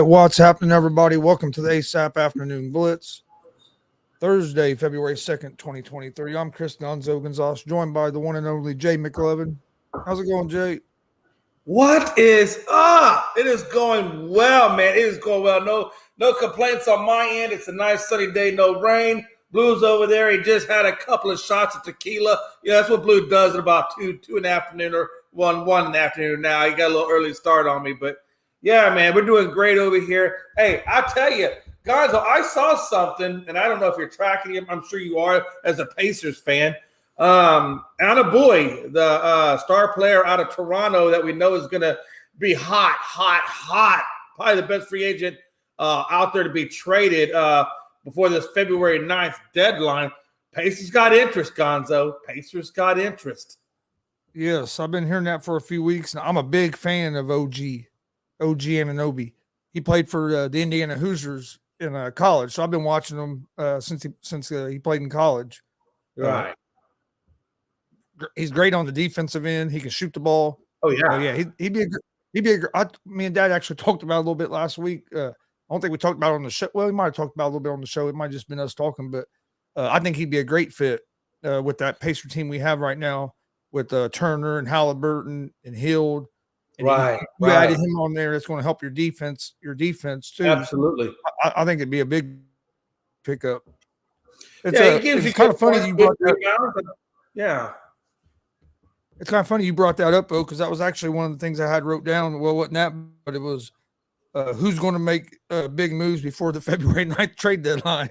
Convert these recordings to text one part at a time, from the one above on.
what's happening, everybody? Welcome to the ASAP Afternoon Blitz. Thursday, February 2nd, 2023. I'm Chris Gonzo, joined by the one and only Jay McLevin. How's it going, Jay? What is up? It is going well, man. It is going well. No complaints on my end. It's a nice sunny day, no rain. Blue's over there. He just had a couple of shots of tequila. Yeah, that's what Blue does at about two in the afternoon or one in the afternoon now. He got a little early start on me, but yeah, man, we're doing great over here. Hey, I'll tell you, Gonzo, I saw something, and I don't know if you're tracking him. I'm sure you are as a Pacers fan. Anna Boy, the star player out of Toronto that we know is going to be hot, probably the best free agent out there to be traded before this February 9th deadline. Pacers got interest, Gonzo. Pacers got interest. Yes, I've been hearing that for a few weeks. Now, I'm a big fan of OG Anunoby. He played for the Indiana Hoosiers in college, so I've been watching him since he played in college. Right. He's great on the defensive end. He can shoot the ball. Oh yeah, he'd be a. Me and Dad actually talked about it a little bit last week. I don't think we talked about it on the show. Well, we might have talked about it a little bit on the show. It might have just been us talking, but I think he'd be a great fit with that Pacer team we have right now with Turner and Halliburton and Hield. And you added him on there. It's going to help your defense too. Absolutely. I think it'd be a big pickup. It's kind of funny you brought that. Yeah. It's kind of funny you brought that up, though, because that was actually one of the things I had wrote down. Well, wasn't that? But it was who's going to make big moves before the February 9th trade deadline.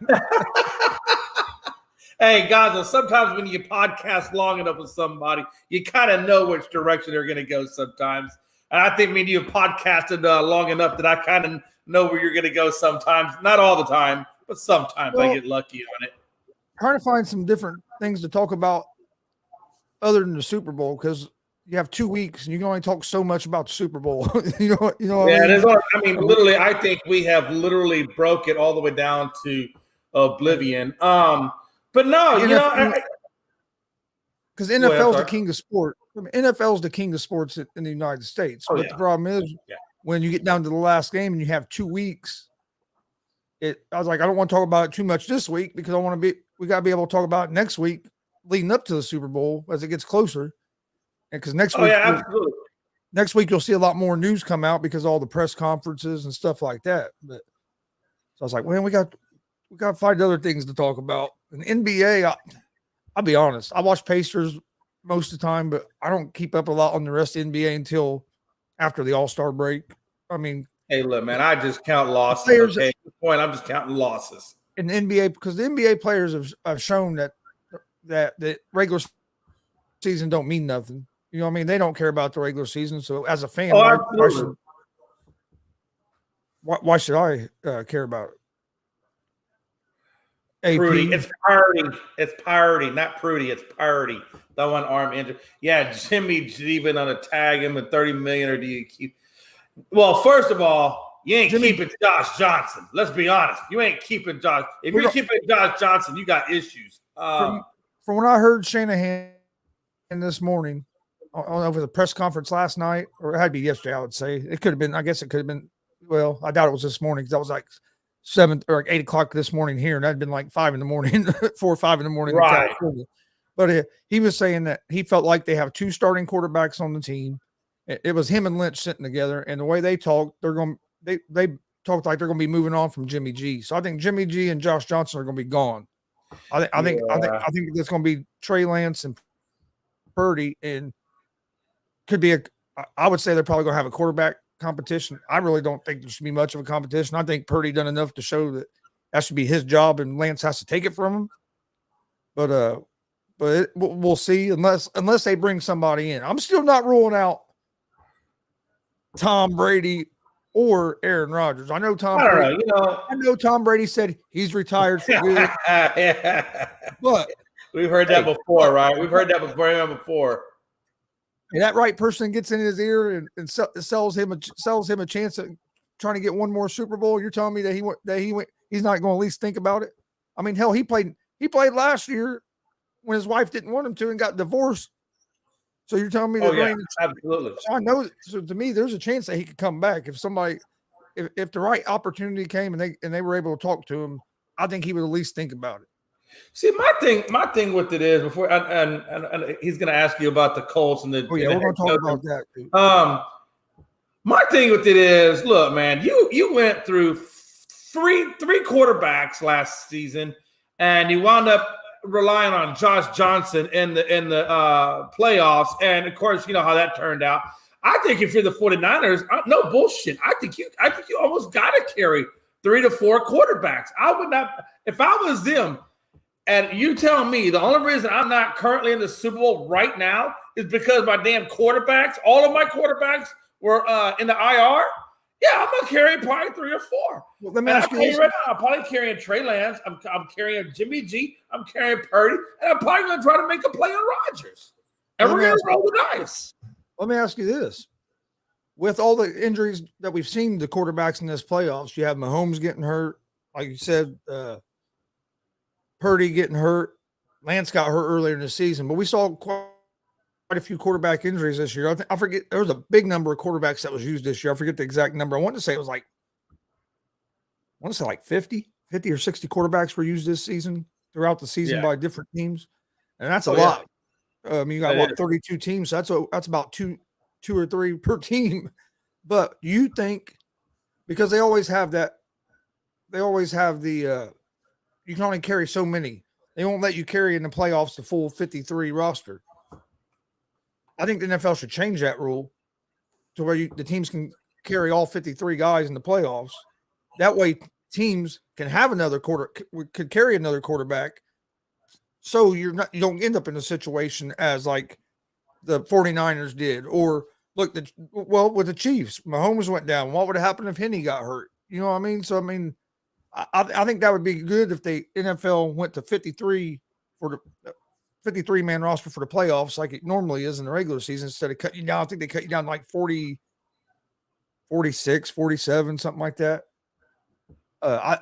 Hey, guys, sometimes when you podcast long enough with somebody, you kind of know which direction they're going to go sometimes. And I think me and you have podcasted long enough that I kind of know where you're going to go sometimes. Not all the time, but sometimes I get lucky on it. Trying to find some different things to talk about other than the Super Bowl, because you have 2 weeks and you can only talk so much about the Super Bowl. you know. Yeah, literally, I think we have literally broke it all the way down to oblivion. But no, because NFL is the king of sport. I mean, NFL is the king of sports in the United States. But the problem is, when you get down to the last game and you have 2 weeks, I was like, I don't want to talk about it too much this week because we got to be able to talk about it next week, leading up to the Super Bowl as it gets closer. And because next week you'll see a lot more news come out because of all the press conferences and stuff like that. But so I was like, well, we got to find other things to talk about. And NBA, I'll be honest, I watch Pacers most of the time, but I don't keep up a lot on the rest of the NBA until after the All-Star break. I mean, hey, look, man, I just count losses. At this point, I'm just counting losses. In the NBA, because the NBA players have shown that regular season don't mean nothing. You know what I mean? They don't care about the regular season. So as a fan, why should I care about it? Prudy. It's Purdy. It's Purdy, not Prudy. It's Purdy. That one arm injury. Yeah, Jimmy even on a tag him with $30 million, or do you keep? Well, first of all, you ain't keeping Josh Johnson. Let's be honest. You ain't keeping Josh. If you're keeping Josh Johnson, you got issues. From when I heard Shanahan this morning, I don't know if it was a press conference last night or it had to be yesterday. I would say it could have been. I guess it could have been. Well, I doubt it was this morning because that was like 7 or 8 o'clock this morning here, and that'd been like 5 in the morning, 4 or 5 in the morning. Right. But he was saying that he felt like they have 2 starting quarterbacks on the team. It was him and Lynch sitting together, and the way they talked, they talked like they're going to be moving on from Jimmy G. So I think Jimmy G and Josh Johnson are going to be gone. I think it's going to be Trey Lance and Purdy, and could be I would say they're probably going to have a quarterback competition. I really don't think there should be much of a competition. I think Purdy done enough to show that should be his job, and Lance has to take it from him. But we'll see unless they bring somebody in. I'm still not ruling out Tom Brady or Aaron Rodgers. I know Tom Brady said he's retired for good. But we've heard that before, right? We've heard that before. And that right person gets in his ear and sells him a chance at trying to get one more Super Bowl. You're telling me that he's not going to at least think about it? I mean, hell, he played last year when his wife didn't want him to and got divorced. So you're telling me that? Absolutely. So I know. So to me, there's a chance that he could come back if somebody if the right opportunity came and they were able to talk to him, I think he would at least think about it. See, my thing with it is before, and he's going to ask you about the Colts and the. Oh yeah, we're going to talk about that too. My thing with it is, look, man, you went through three quarterbacks last season, and you wound up relying on Josh Johnson in the playoffs, and of course, you know how that turned out. I think if you're the 49ers, no bullshit. I think you almost got to carry 3 to 4 quarterbacks. I would not, if I was them. And you tell me the only reason I'm not currently in the Super Bowl right now is because my damn quarterbacks, all of my quarterbacks were in the IR. Yeah, I'm gonna carry probably 3 or 4. Well, let me ask you this. Right now, I'm probably carrying Trey Lance. I'm carrying Jimmy G. I'm carrying Purdy, and I'm probably gonna try to make a play on Rodgers. And we're gonna roll the dice. Let me ask you this: with all the injuries that we've seen the quarterbacks in this playoffs, you have Mahomes getting hurt, like you said. Purdy getting hurt. Lance got hurt earlier in the season, but we saw quite a few quarterback injuries this year. I forget, there was a big number of quarterbacks that was used this year. I forget the exact number. I want to say it was like 50 or 60 quarterbacks were used this season throughout the season by different teams. And that's a lot. I mean, you got 32 teams. So that's about two or three per team. But you think, because they always have the you can only carry so many. They won't let you carry in the playoffs the full 53 roster. I think the NFL should change that rule to where the teams can carry all 53 guys in the playoffs. That way teams can have could carry another quarterback. So you don't end up in a situation as like the 49ers did. Or look, with the Chiefs, Mahomes went down. What would have happened if Henny got hurt? You know what I mean? So, I mean, I think that would be good if the NFL went to 53 for the 53-man roster for the playoffs like it normally is in the regular season instead of cutting you down. I think they cut you down like 40, 46, 47, something like that. I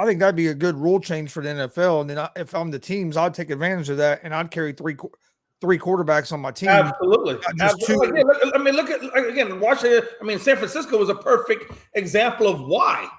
think that'd be a good rule change for the NFL. And then if I'm the teams, I'd take advantage of that and I'd carry three quarterbacks on my team. Absolutely. Look at again, Washington. I mean, San Francisco was a perfect example of why.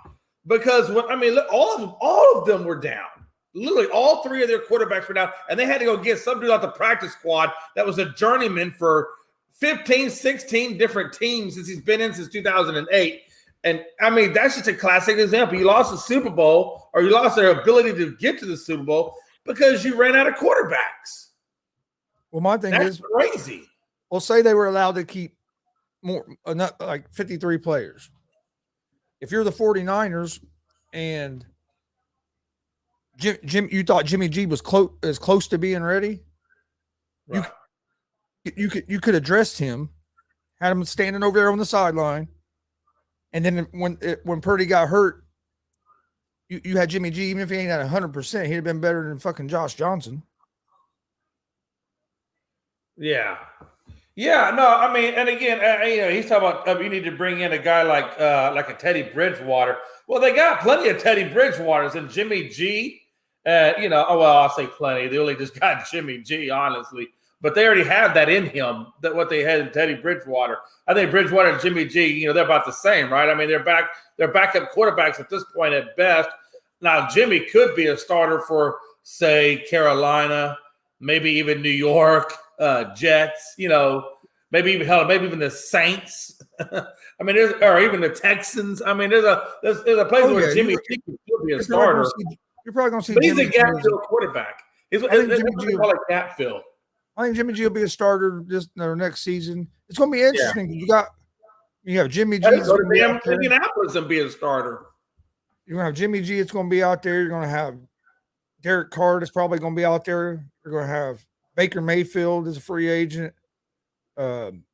Because all of them were down. Literally, all 3 of their quarterbacks were down, and they had to go get some dude out the practice squad that was a journeyman for 15, 16 different teams since he's been in since 2008. And I mean, that's just a classic example. You lost the Super Bowl, or you lost their ability to get to the Super Bowl because you ran out of quarterbacks. Well, my thing is crazy. Well, say they were allowed to keep more, not like 53 players. If you're the 49ers and Jim, you thought Jimmy G was close to being ready, right. You could address him, had him standing over there on the sideline, and then when Purdy got hurt, you had Jimmy G. Even if he ain't at 100%, he'd have been better than fucking Josh Johnson. Yeah. Yeah, no, I mean, and again, he's talking about you need to bring in a guy like a Teddy Bridgewater. Well, they got plenty of Teddy Bridgewaters and Jimmy G. I'll say plenty. They only just got Jimmy G, honestly, but they already have that in him. That what they had in Teddy Bridgewater. I think Bridgewater and Jimmy G, they're about the same, right? I mean, they're backup quarterbacks at this point at best. Now, Jimmy could be a starter for, say, Carolina, maybe even New York. Jets, maybe even the Saints. I mean, or even the Texans. I mean, there's a place where Jimmy G could be a starter. You're probably going to see. But he's a gap fill quarterback. I think Jimmy G will be a starter this next season. It's going to be interesting. Yeah. You have Jimmy G. Go to Indianapolis and be a starter. You're going to have Jimmy G. It's going to be out there. You're going to have Derek Carr. It's probably going to be out there. You're going to have Baker Mayfield is a free agent. Trying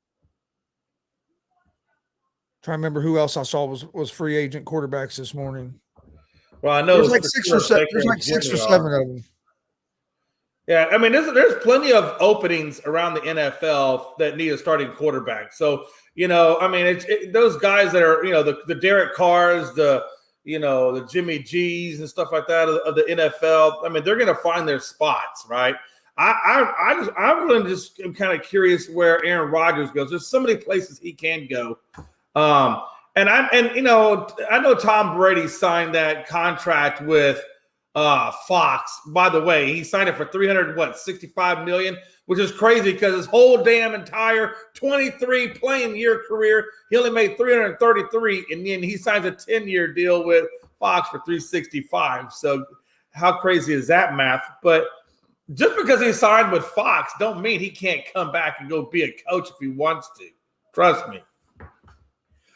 to remember who else I saw was free agent quarterbacks this morning. Well, I know there's like 6 or 7. There's like 6 or 7 of them. Yeah, I mean, there's plenty of openings around the NFL that need a starting quarterback. So I mean, those guys that are the Derek Carrs, the Jimmy G's and stuff like that of the NFL. I mean, they're going to find their spots, right? I'm really just kind of curious where Aaron Rodgers goes. There's so many places he can go. And I know Tom Brady signed that contract with Fox. By the way, he signed it for $365 million, which is crazy because his whole damn entire 23 playing year career, he only made 333, and then he signs a 10-year deal with Fox for 365. So how crazy is that math? But just because he signed with Fox don't mean he can't come back and go be a coach if he wants to. Trust me.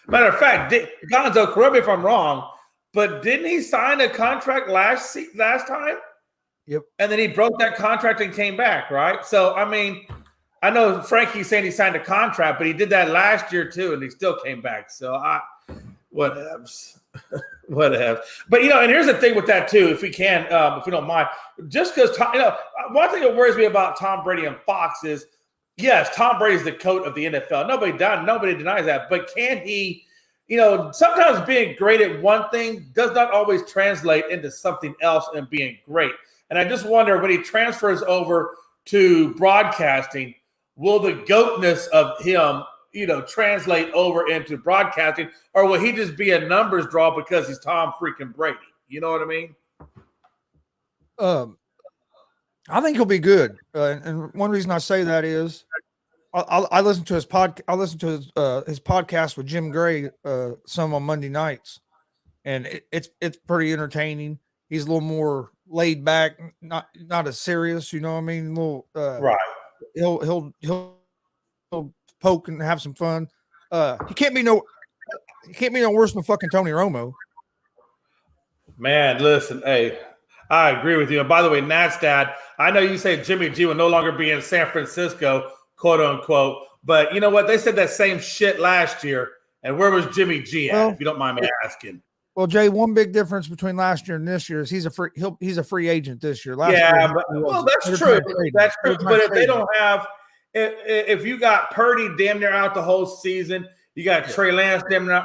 Matter of fact, Gonzo, correct me if I'm wrong, but didn't he sign a contract last time? Yep. And then he broke that contract and came back, right? So, I mean, I know Frankie's saying he signed a contract, but he did that last year too, and he still came back. So, whatever. Whatever. But, and here's the thing with that too, if we can, if we don't mind, just because, one thing that worries me about Tom Brady and Fox is, yes, Tom Brady's the GOAT of the NFL. Nobody denies that. But can he, sometimes being great at one thing does not always translate into something else and being great. And I just wonder when he transfers over to broadcasting, will the GOATness of him, translate over into broadcasting, or will he just be a numbers draw because he's Tom freaking Brady? You know what I mean? I think he'll be good, and one reason I say that is I listen to his his podcast with Jim Gray some on Monday nights, and it's pretty entertaining. He's a little more laid back, not as serious. You know what I mean? A little right. He'll poke and have some fun. He can't be no worse than fucking Tony Romo. Man, listen, hey. I agree with you. And by the way, Nat's dad, I know you say Jimmy G will no longer be in San Francisco, quote unquote. But you know what? They said that same shit last year. And where was Jimmy G at, if you don't mind me asking? Well, Jay, one big difference between last year and this year is he's a free agent this year. That's true. That's true. But if they don't have, if you got Purdy damn near out the whole season, you got Trey Lance damn near,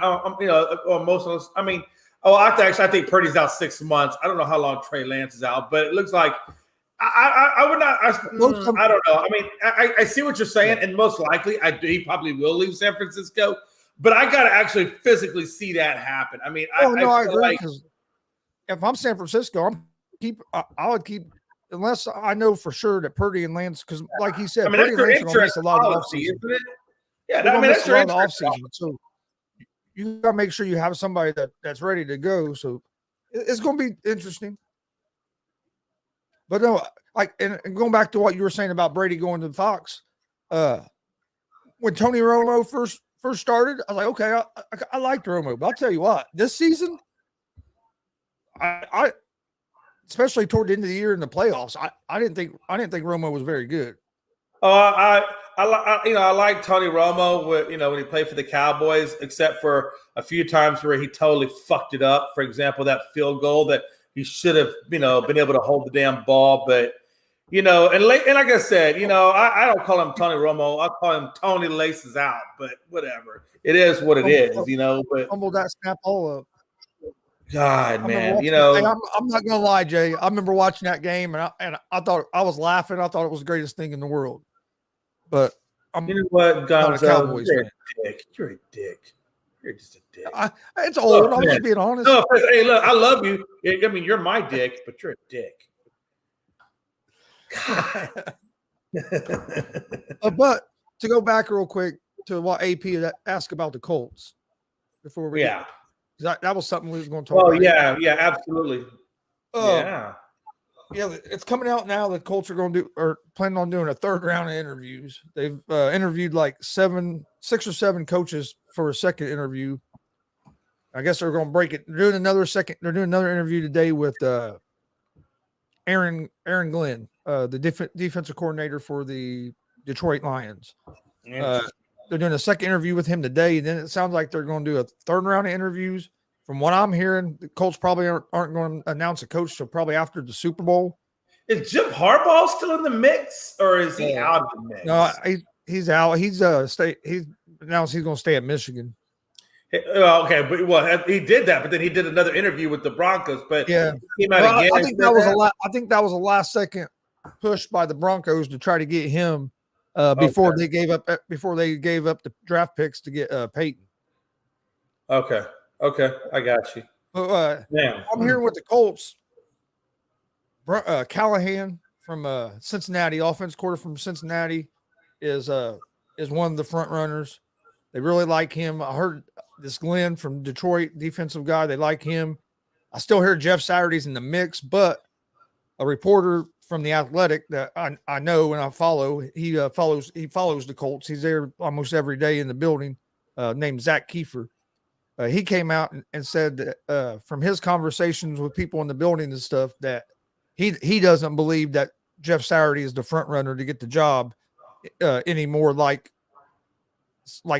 or most of us. I mean. I think Purdy's out 6 months. I don't know how long Trey Lance is out, but it looks like I would not. I don't know. I mean, I see what you're saying, and most likely, he probably will leave San Francisco. But I got to actually physically see that happen. I mean, I agree. Because if I'm San Francisco, I would keep unless I know for sure that Purdy and Lance, because like he said, Purdy and Lance are going to miss a lot of the offseason. Isn't it? Yeah, that's your offseason. So you got to make sure you have somebody that's ready to go. So it's going to be interesting. But no, and going back to what you were saying about Brady going to the Fox, when Tony Romo first started, I was like, okay, I liked Romo, but I'll tell you what, this season, I especially toward the end of the year in the playoffs, I didn't think Romo was very good. I like Tony Romo when he played for the Cowboys, except for a few times where he totally fucked it up. For example, that field goal that he should have, been able to hold the damn ball. But, and like I said, I don't call him Tony Romo. I call him Tony Laces Out, but whatever. It is what it is, but fumbled that snap all up. God, man, I'm not gonna lie, Jay. I remember watching that game, and I thought I was laughing. I thought it was the greatest thing in the world. But you know what, Gonzo, Cowboys you're fan. a dick. You're a dick. You're just a dick. It's old. I'm just being honest. No, hey, look, I love you. I mean, you're my dick, but you're a dick. God. But to go back real quick to what AP asked about the Colts before we that was something we was going to talk about. Yeah, absolutely. Yeah, it's coming out now that Colts are planning on doing a third round of interviews. They've interviewed like 6 or 7 coaches for a second interview. I guess they're going to break it. They're doing another interview today with Aaron Glenn, the defensive coordinator for the Detroit Lions. They're doing a second interview with him today. And then it sounds like they're going to do a third round of interviews. From what I'm hearing, the Colts probably aren't going to announce a coach until probably after the Super Bowl. Is Jim Harbaugh still in the mix, or is he out of the mix? No, he's out. He's announced he's going to stay at Michigan. Okay, but he did that, but then he did another interview with the Broncos. But yeah, he came out again. I think that was a last second push by the Broncos to try to get him before they gave up the draft picks to get Peyton. Okay. I got you. I'm hearing with the Colts, Callahan from Cincinnati, offense quarter from Cincinnati, is one of the front runners. They really like him. I heard this Glenn from Detroit, defensive guy. They like him. I still hear Jeff Saturday's in the mix, but a reporter from the Athletic that I know and I follow, he follows the Colts. He's there almost every day in the building. Named Zach Kiefer. He came out and said that from his conversations with people in the building and stuff that he doesn't believe that Jeff Saturday is the front runner to get the job anymore, like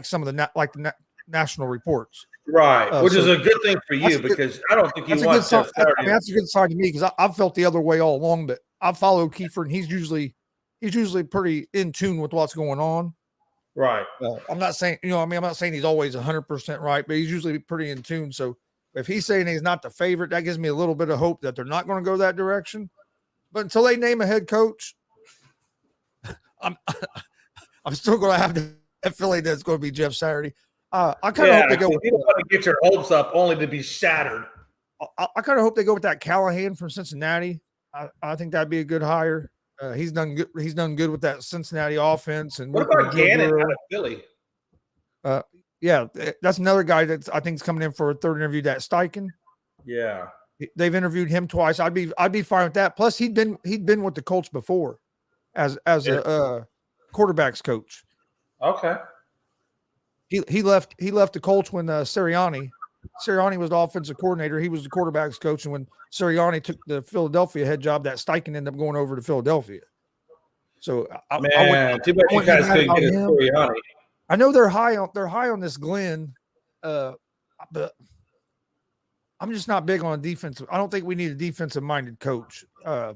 some of the national reports. Right, which is a good thing for you because I don't think you want Jeff Saturday. I mean, that's a good sign to me because I've felt the other way all along. But I've followed Kiefer, and he's usually pretty in tune with what's going on. Right. I'm not saying I'm not saying he's always 100% right, but he's usually pretty in tune. So if he's saying he's not the favorite, that gives me a little bit of hope that they're not going to go that direction. But until they name a head coach, I'm still going to have that feeling that it's going to be Jeff Saturday. I kind of hope they go. You don't want to get your hopes up only to be shattered. I kind of hope they go with that Callahan from Cincinnati. I think that'd be a good hire. He's done good. He's done good with that Cincinnati offense. And what about Gannon out of Philly? Yeah, that's another guy that I think is coming in for a third interview. That Steichen. Yeah, they've interviewed him twice. I'd be fine with that. Plus, he'd been with the Colts before, as a quarterbacks coach. Okay. He left the Colts when Sirianni was the offensive coordinator. He was the quarterbacks coach, and when Sirianni took the Philadelphia head job, that Steichen ended up going over to Philadelphia. So too bad you guys couldn't get Sirianni. I know they're high on this Glenn, but I'm just not big on defensive. I don't think we need a defensive minded coach. I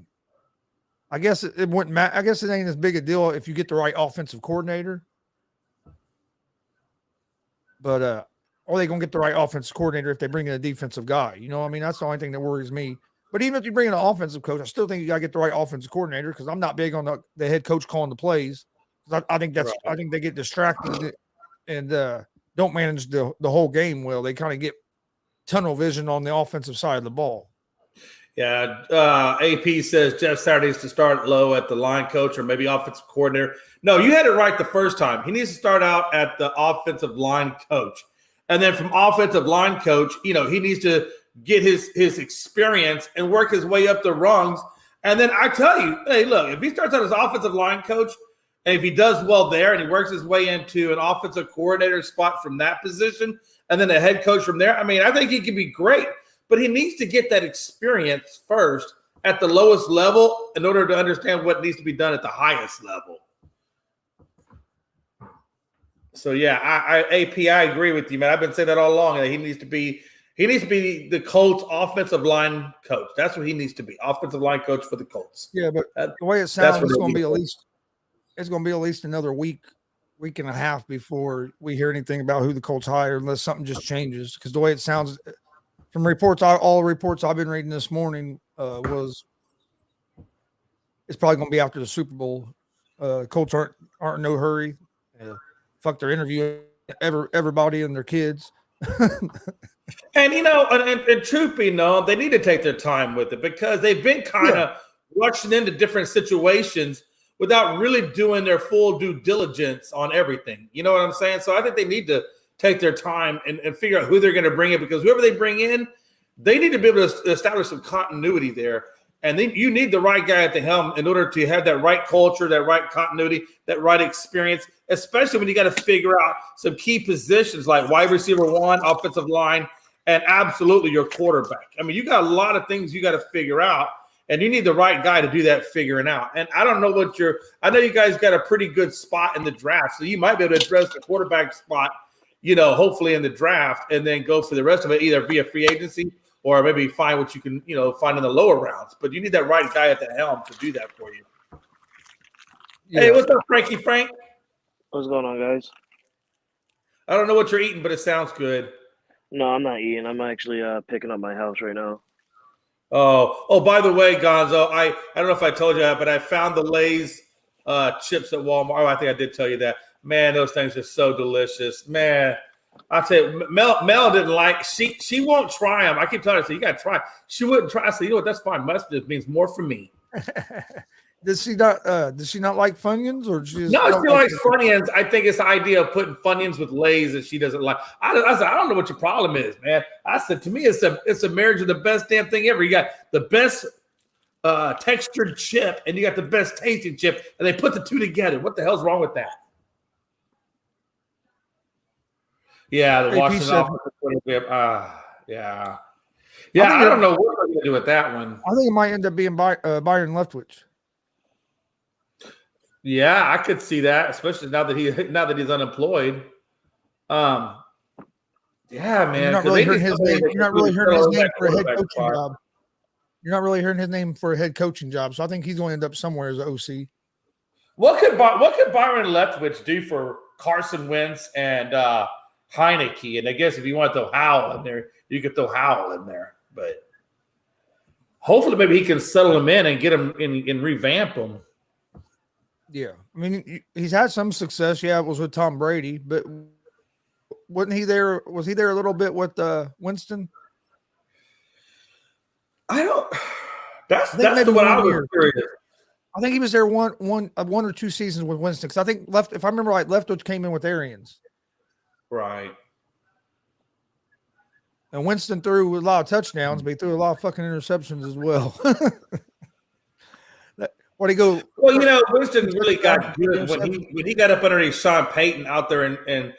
guess it wouldn't matter. I guess it ain't as big a deal if you get the right offensive coordinator. But are they going to get the right offensive coordinator if they bring in a defensive guy? You know what I mean? That's the only thing that worries me. But even if you bring in an offensive coach, I still think you got to get the right offensive coordinator because I'm not big on the head coach calling the plays. I think that's right. I think they get distracted and don't manage the whole game well. They kind of get tunnel vision on the offensive side of the ball. Yeah, AP says Jeff Saturday's to start low at the line coach or maybe offensive coordinator. No, you had it right the first time. He needs to start out at the offensive line coach. And then from offensive line coach, he needs to get his experience and work his way up the rungs. And then I tell you, hey, look, if he starts out as offensive line coach and if he does well there and he works his way into an offensive coordinator spot from that position and then a head coach from there, I mean, I think he could be great. But he needs to get that experience first at the lowest level in order to understand what needs to be done at the highest level. So yeah, I agree with you, man. I've been saying that all along. He needs to be the Colts offensive line coach. That's what he needs to be, offensive line coach for the Colts. Yeah, but the way it sounds, it's going to be at least another week and a half before we hear anything about who the Colts hire, unless something just changes. Because the way it sounds. From all the reports I've been reading this morning was it's probably going to be after the Super Bowl. Colts aren't in no hurry. Fuck, they're interviewing everybody and their kids. And and truth be known, they need to take their time with it because they've been kind of rushing into different situations without really doing their full due diligence on everything. You know what I'm saying? So I think they need to take their time and figure out who they're going to bring in because whoever they bring in, they need to be able to establish some continuity there. And then you need the right guy at the helm in order to have that right culture, that right continuity, that right experience, especially when you got to figure out some key positions like wide receiver 1, offensive line, and absolutely your quarterback. I mean, you got a lot of things you got to figure out, and you need the right guy to do that figuring out. And I don't know I know you guys got a pretty good spot in the draft, so you might be able to address the quarterback spot hopefully in the draft and then go for the rest of it either via free agency or maybe find what you can, find in the lower rounds. But you need that right guy at the helm to do that for you. Yeah. Hey, what's up, Frankie Frank? What's going on, guys? I don't know what you're eating, but it sounds good. No, I'm not eating. I'm actually picking up my house right now. Oh, by the way, Gonzo, I don't know if I told you that, but I found the Lay's chips at Walmart. Oh, I think I did tell you that. Man, those things are so delicious. Man, I said Mel didn't like. She won't try them. I keep telling her, so you got to try. She wouldn't try. I said, you know what? That's fine. Mustard means more for me. Does she not like Funyuns, or she No, she likes Funyuns. I think it's the idea of putting Funyuns with Lay's that she doesn't like. I said, I don't know what your problem is, man. I said, to me, it's a marriage of the best damn thing ever. You got the best textured chip, and you got the best tasting chip, and they put the two together. What the hell's wrong with that? Yeah, the Washington offense. Yeah. I don't know what we're going to do with that one. I think it might end up being Byron Leftwich. Yeah, I could see that, especially now that he's unemployed. Yeah, man. You're not really hearing his name. You're not really hearing his name for a head coaching job. You're not really hearing his name for a head coaching job. So I think he's going to end up somewhere as an OC. What could Byron Leftwich do for Carson Wentz and Heineke? And I guess if you want to throw Howell in there, you could throw Howell in there. But hopefully, maybe he can settle him in and get him and revamp him. Yeah, I mean, he's had some success. Yeah, it was with Tom Brady, but wasn't he there? Was he there a little bit with Winston? I don't. That's what I was curious. I think he was there one or two seasons with Winston, because I think if I remember right, Leftwich came in with Arians. Right. And Winston threw a lot of touchdowns, but he threw a lot of fucking interceptions as well. Where'd he go? Well, Winston really got good when he got up underneath Sean Payton out there in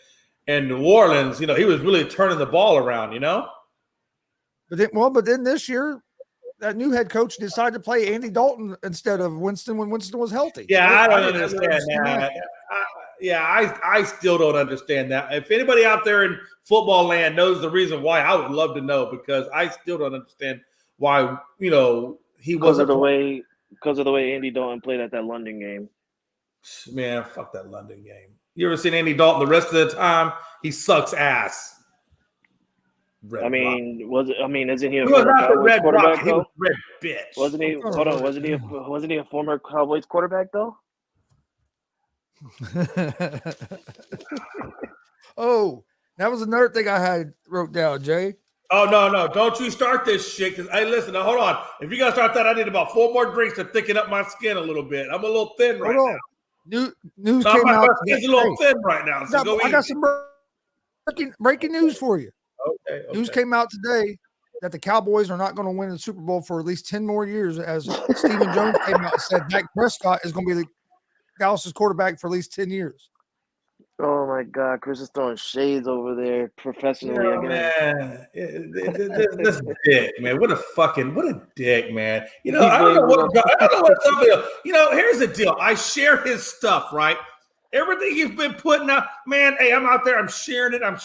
New Orleans. He was really turning the ball around. But then this year, that new head coach decided to play Andy Dalton instead of Winston when Winston was healthy. Yeah, I don't understand that. I still don't understand that. If anybody out there in football land knows the reason why, I would love to know, because I still don't understand why, he wasn't because of the way Andy Dalton played at that London game. Man, fuck that London game. You ever seen Andy Dalton the rest of the time? He sucks ass. Isn't he a former Cowboys quarterback though? He was red bitch. Wasn't he? Hold on, wasn't he a former Cowboys quarterback though? Oh, that was another thing I had wrote down, Jay. Oh, no. Don't you start this shit. Because, hey, listen, now, hold on. If you're going to start that, I need about 4 more drinks to thicken up my skin a little bit. I'm a little thin right now. News came out. My skin's a little thin right now. So I got some breaking news for you. Okay. News came out today that the Cowboys are not going to win the Super Bowl for at least 10 more years, as Stephen Jones came out and said Dak Prescott is going to be the Dallas's quarterback for at least 10 years. Oh my God, Chris is throwing shades over there professionally again. Man, this dick, man. What a dick, man. I don't know what's up here. Here's the deal. I share his stuff, right? Everything he's been putting out, man. Hey, I'm out there. I'm sharing it. And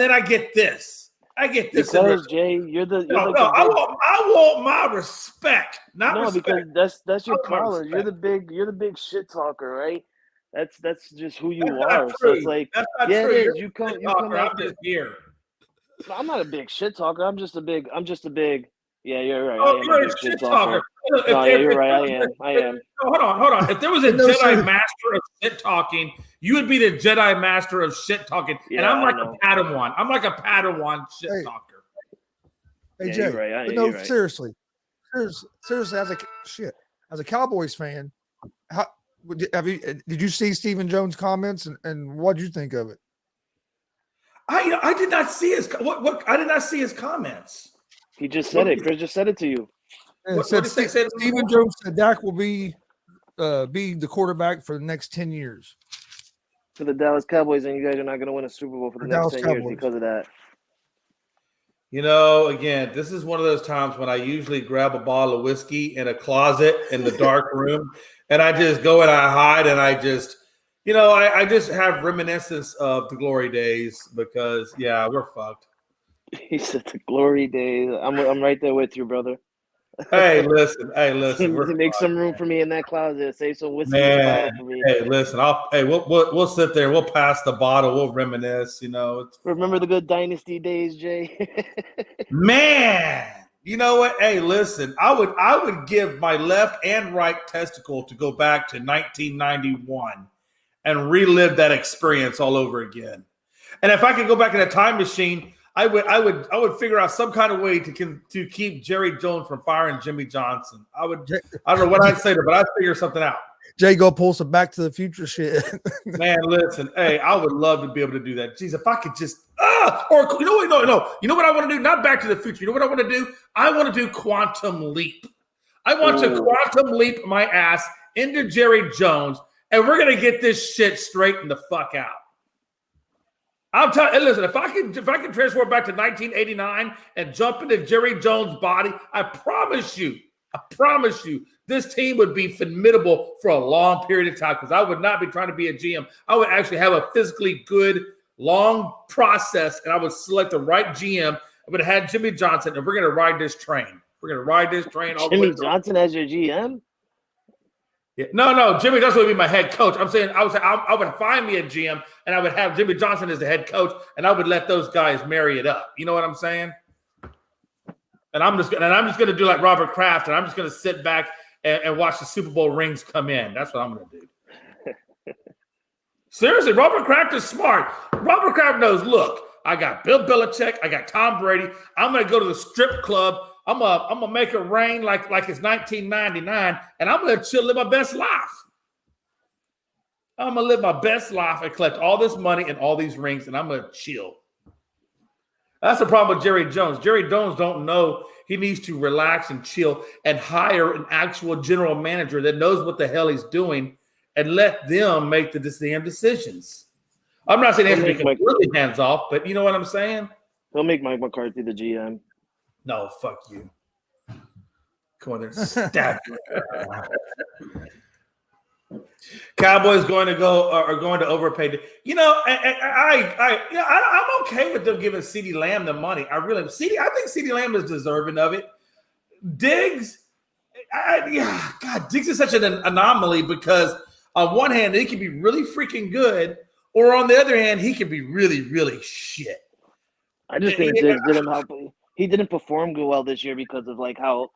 then I get this. Because Jay, you're the. I want my respect. Because that's your problem. You're the big shit talker, right? That's just who you are. So it's like, yeah, it is. You come out this year. I'm not a big shit talker. I'm just a big. Yeah, you're right. Oh, you're a shit talker. No, yeah, you're right. I am. Hold on. If there was a Jedi master of shit talking, you would be the Jedi master of shit talking. Yeah, and I'm like a Padawan. I'm like a Padawan shit talker. Hey, Jay. You're right. Seriously, as a Cowboys fan, did you see Stephen Jones' comments and what did you think of it? I did not see his I did not see his comments. He just said it. Chris just said it to you. Stephen Jones said Dak will be the quarterback for the next 10 years. For the Dallas Cowboys, and you guys are not going to win a Super Bowl for the next 10 years because of that. Again, this is one of those times when I usually grab a bottle of whiskey in a closet in the dark room, and I just go and I hide, and I just, I just have reminiscence of the glory days because, yeah, we're fucked. He said the glory days. I'm right there with you, brother. Hey, listen. Make some room for me in that closet. Save some whiskey for me. Hey, listen. We'll sit there. We'll pass the bottle. We'll reminisce. Remember the good dynasty days, Jay? Man, you know what? Hey, listen. I would give my left and right testicle to go back to 1991 and relive that experience all over again. And if I could go back in a time machine, I would figure out some kind of way to keep Jerry Jones from firing Jimmy Johnson. I don't know what I'd say to, but I'd figure something out. Jay, go pull some Back to the Future shit. Man, listen, hey, I would love to be able to do that. Jeez, if I could just, or you know what? No. You know what I want to do? Not Back to the Future. You know what I want to do? I want to do Quantum Leap. I want to Quantum Leap my ass into Jerry Jones, and we're gonna get this shit straightened the fuck out. I'm telling you, listen, if I can transform back to 1989 and jump into Jerry Jones' body, I promise you, this team would be formidable for a long period of time because I would not be trying to be a GM. I would actually have a physically good, long process, and I would select the right GM. I would have had Jimmy Johnson, and we're going to ride this train. We're going to ride this train all the way. Jimmy Johnson as your GM? Yeah. No. Jimmy Johnson would be my head coach. I'm saying I would find me a GM, and I would have Jimmy Johnson as the head coach, and I would let those guys marry it up. You know what I'm saying? And I'm just gonna do like Robert Kraft, and I'm just gonna sit back and watch the Super Bowl rings come in. That's what I'm gonna do. Seriously, Robert Kraft is smart. Robert Kraft knows. Look, I got Bill Belichick, I got Tom Brady. I'm gonna go to the strip club. I'm gonna make it rain like it's 1999, and I'm gonna live my best life. I'm gonna live my best life and collect all this money and all these rings, and I'm gonna chill. That's the problem with Jerry Jones. Jerry Jones don't know he needs to relax and chill and hire an actual general manager that knows what the hell he's doing and let them make the damn decisions. I'm not saying he has to be completely hands off, but you know what I'm saying? He'll make Mike McCarthy the GM. No, fuck you. Come on there, stab Cowboys are going to overpay. You know, I'm okay with them giving CeeDee Lamb the money. I think CeeDee Lamb is deserving of it. Diggs, Diggs is such an anomaly because on one hand he can be really freaking good, or on the other hand he can be really, really shit. I just think Diggs didn't help. He didn't perform well this year because of like how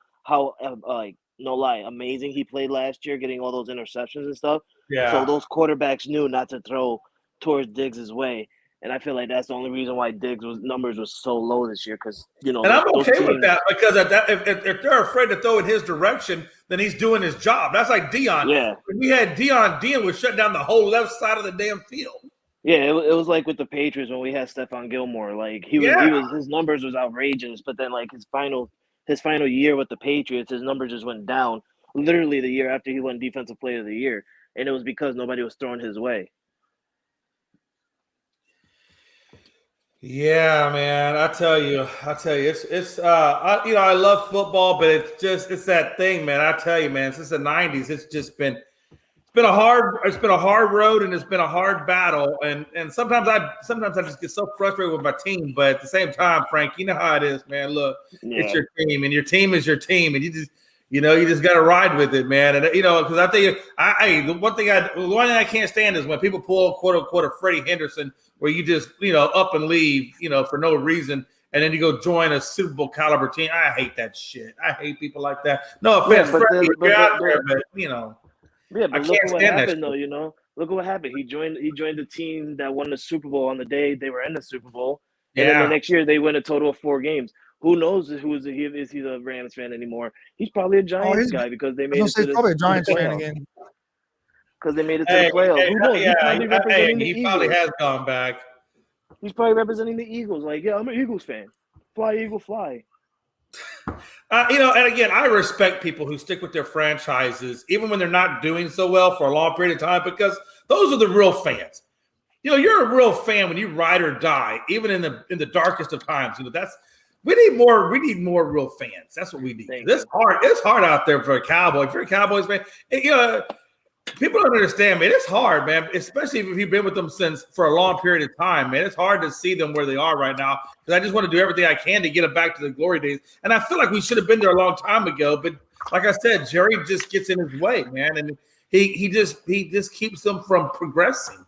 no lie, amazing he played last year, getting all those interceptions and stuff. Yeah. So those quarterbacks knew not to throw towards Diggs' way, and I feel like that's the only reason why Diggs' numbers was so low this year. Because And I'm okay with that because if they're afraid to throw in his direction, then he's doing his job. That's like Dion. Yeah. When we had Dion would shut down the whole left side of the damn field. Yeah, it was like with the Patriots when we had Stephon Gilmore. Like his numbers was outrageous, but then like his final year with the Patriots, his numbers just went down. Literally the year after he won Defensive Player of the Year, and it was because nobody was throwing his way. Yeah, man, I tell you, it's I love football, but it's that thing, man. I tell you, man, since the '90s, it's been a hard road and it's been a hard battle, and sometimes I just get so frustrated with my team, but at the same time, Frank, you know how it is, man. Look, It's your team, and your team is your team, and you just got to ride with it, man. And because I think the one thing I can't stand is when people pull quote unquote a Freddie Henderson, where you just up and leave for no reason, and then you go join a Super Bowl caliber team. I hate that shit. I hate people like that. No offense, Freddie, you're out there, but Yeah, but look at what happened, though. Look at what happened. He joined the team that won the Super Bowl on the day they were in the Super Bowl, and then the next year they win a total of 4 games. Who knows is he the Rams fan anymore? He's probably a Giants guy because they made it to the probably a Giants fan again. Because they made it to the playoffs. Who knows? He probably has gone back. He's probably representing the Eagles. Like, yeah, I'm an Eagles fan. Fly, Eagle, fly. And again, I respect people who stick with their franchises, even when they're not doing so well for a long period of time, because those are the real fans. You're a real fan when you ride or die, even in the darkest of times. We need more real fans. That's what we need. It's hard out there for a Cowboy. If you're a Cowboys fan, people don't understand, man. It's hard, man, especially if you've been with them for a long period of time, man. It's hard to see them where they are right now because I just want to do everything I can to get them back to the glory days. And I feel like we should have been there a long time ago. But like I said, Jerry just gets in his way, man, and he just keeps them from progressing.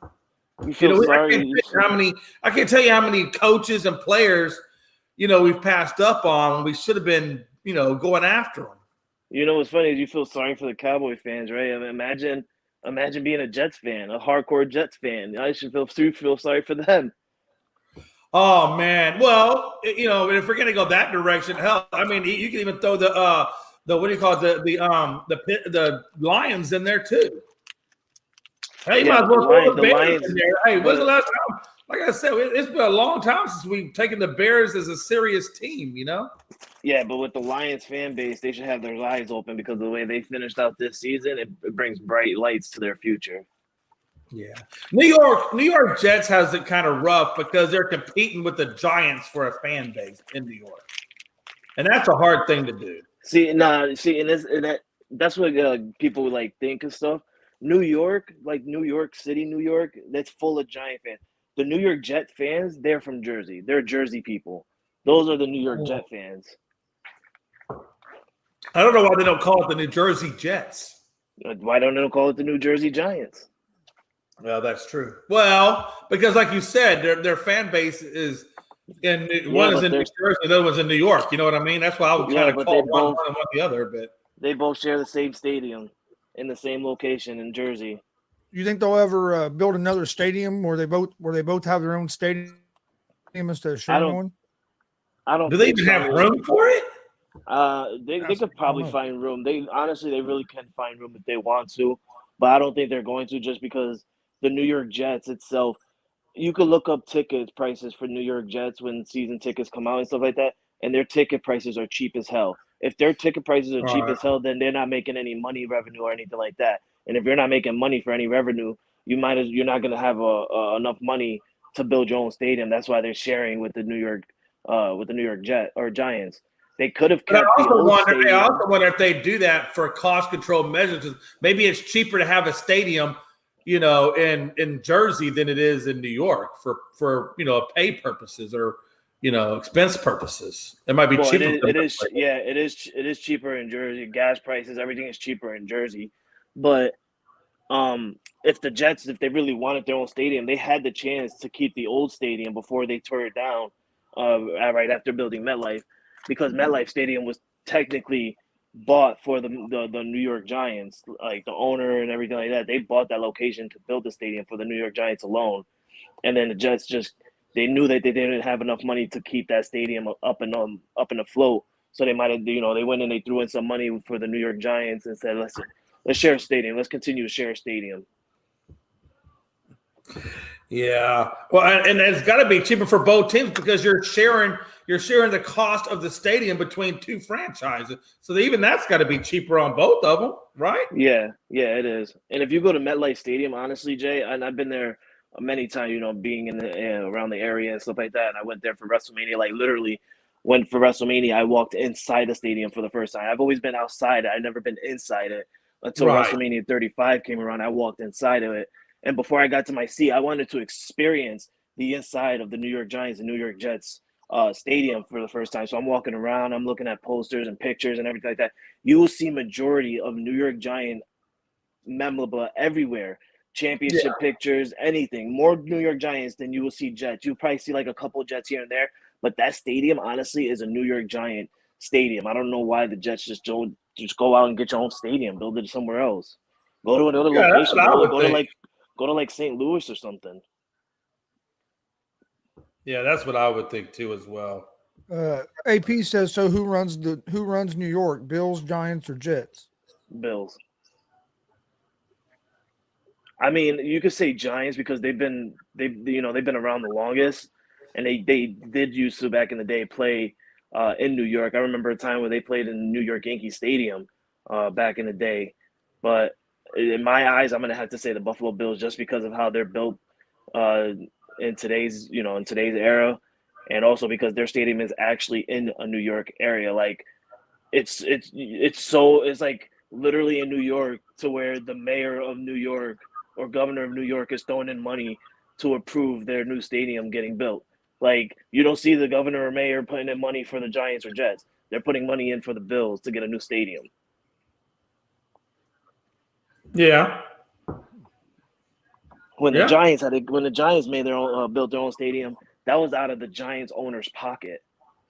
I can't tell you how many coaches and players we've passed up on. We should have been going after them. What's funny is you feel sorry for the Cowboy fans, right? I mean, imagine Imagine being a Jets fan, a hardcore Jets fan. I should feel sorry for them. Oh man, well, if we're gonna go that direction, hell, I mean, you can even throw the what do you call it, the Lions in there too. Hey, you might as well throw the Bears in there. Hey, when's the last time? Like I said, it's been a long time since we've taken the Bears as a serious team, Yeah, but with the Lions fan base, they should have their eyes open because of the way they finished out this season, it brings bright lights to their future. Yeah. New York Jets has it kind of rough because they're competing with the Giants for a fan base in New York. And that's a hard thing to do. That's what people like think and stuff. New York, like New York City, New York, that's full of Giant fans. The New York Jet fans, they're from Jersey. They're Jersey people. Those are the New York Jet fans. I don't know why they don't call it the New Jersey Jets. Why don't they call it the New Jersey Giants? Well, that's true. Well, because like you said, their fan base is one is in New Jersey, the other one's in New York. You know what I mean? That's why I would kind of call one the other. But they both share the same stadium in the same location in Jersey. You think they'll ever build another stadium where they both have their own stadium instead of sharing one? I don't. Do they even have room for it? They could probably find room. They really can find room if they want to, but I don't think they're going to, just because the New York Jets itself. You could look up ticket prices for New York Jets when season tickets come out and stuff like that, and their ticket prices are cheap as hell. If their ticket prices are cheap as hell, then they're not making any money revenue or anything like that. And if you're not making money for any revenue, you're not going to have enough money to build your own stadium. That's why they're sharing with the New York Jet or Giants. They could have kept I also wonder if they do that for cost control measures. Maybe it's cheaper to have a stadium, in Jersey than it is in New York for pay purposes or expense purpurposes. It might be cheaper. It is cheaper in Jersey. Gas prices, everything is cheaper in Jersey. But if the Jets, if they really wanted their own stadium, they had the chance to keep the old stadium before they tore it down right after building MetLife, because MetLife Stadium was technically bought for the New York Giants, like the owner and everything like that. They bought that location to build the stadium for the New York Giants alone. And then the Jets they knew that they didn't have enough money to keep that stadium up and afloat. So they might have, they went and they threw in some money for the New York Giants and said, let's share a stadium. Let's continue to share a stadium. Yeah. Well, and it's got to be cheaper for both teams because you're sharing the cost of the stadium between two franchises. So even that's got to be cheaper on both of them, right? Yeah, it is. And if you go to MetLife Stadium, honestly, Jay, and I've been there many times, being in around the area and stuff like that. And I went there for WrestleMania, like literally went for WrestleMania. I walked inside the stadium for the first time. I've always been outside. I've never been inside it until WrestleMania 35 came around. I walked inside of it. And before I got to my seat, I wanted to experience the inside of the New York Giants and New York Jets stadium for the first time. So I'm walking around, I'm looking at posters and pictures and everything like that. You will see majority of New York Giant memorabilia everywhere. Championship pictures, anything. More New York Giants than you will see Jets. You'll probably see like a couple of Jets here and there, but that stadium, honestly, is a New York Giant stadium. I don't know why the Jets just don't go out and get your own stadium, build it somewhere else. Go to another location. Go to like St. Louis or something. Yeah, that's what I would think too as well. AP says, so who runs New York? Bills, Giants, or Jets? Bills. I mean, you could say Giants because they've been around the longest, and they did used to back in the day play in New York. I remember a time where they played in New York Yankee Stadium back in the day. But in my eyes, I'm gonna have to say the Buffalo Bills just because of how they're built in today's era, and also because their stadium is actually in a New York area. Like it's like literally in New York, to where the mayor of New York or governor of New York is throwing in money to approve their new stadium getting built. Like, you don't see the governor or mayor putting in money for the Giants or Jets. They're putting money in for the Bills to get a new stadium. Yeah. When the Giants made their own, built their own stadium, that was out of the Giants owner's pocket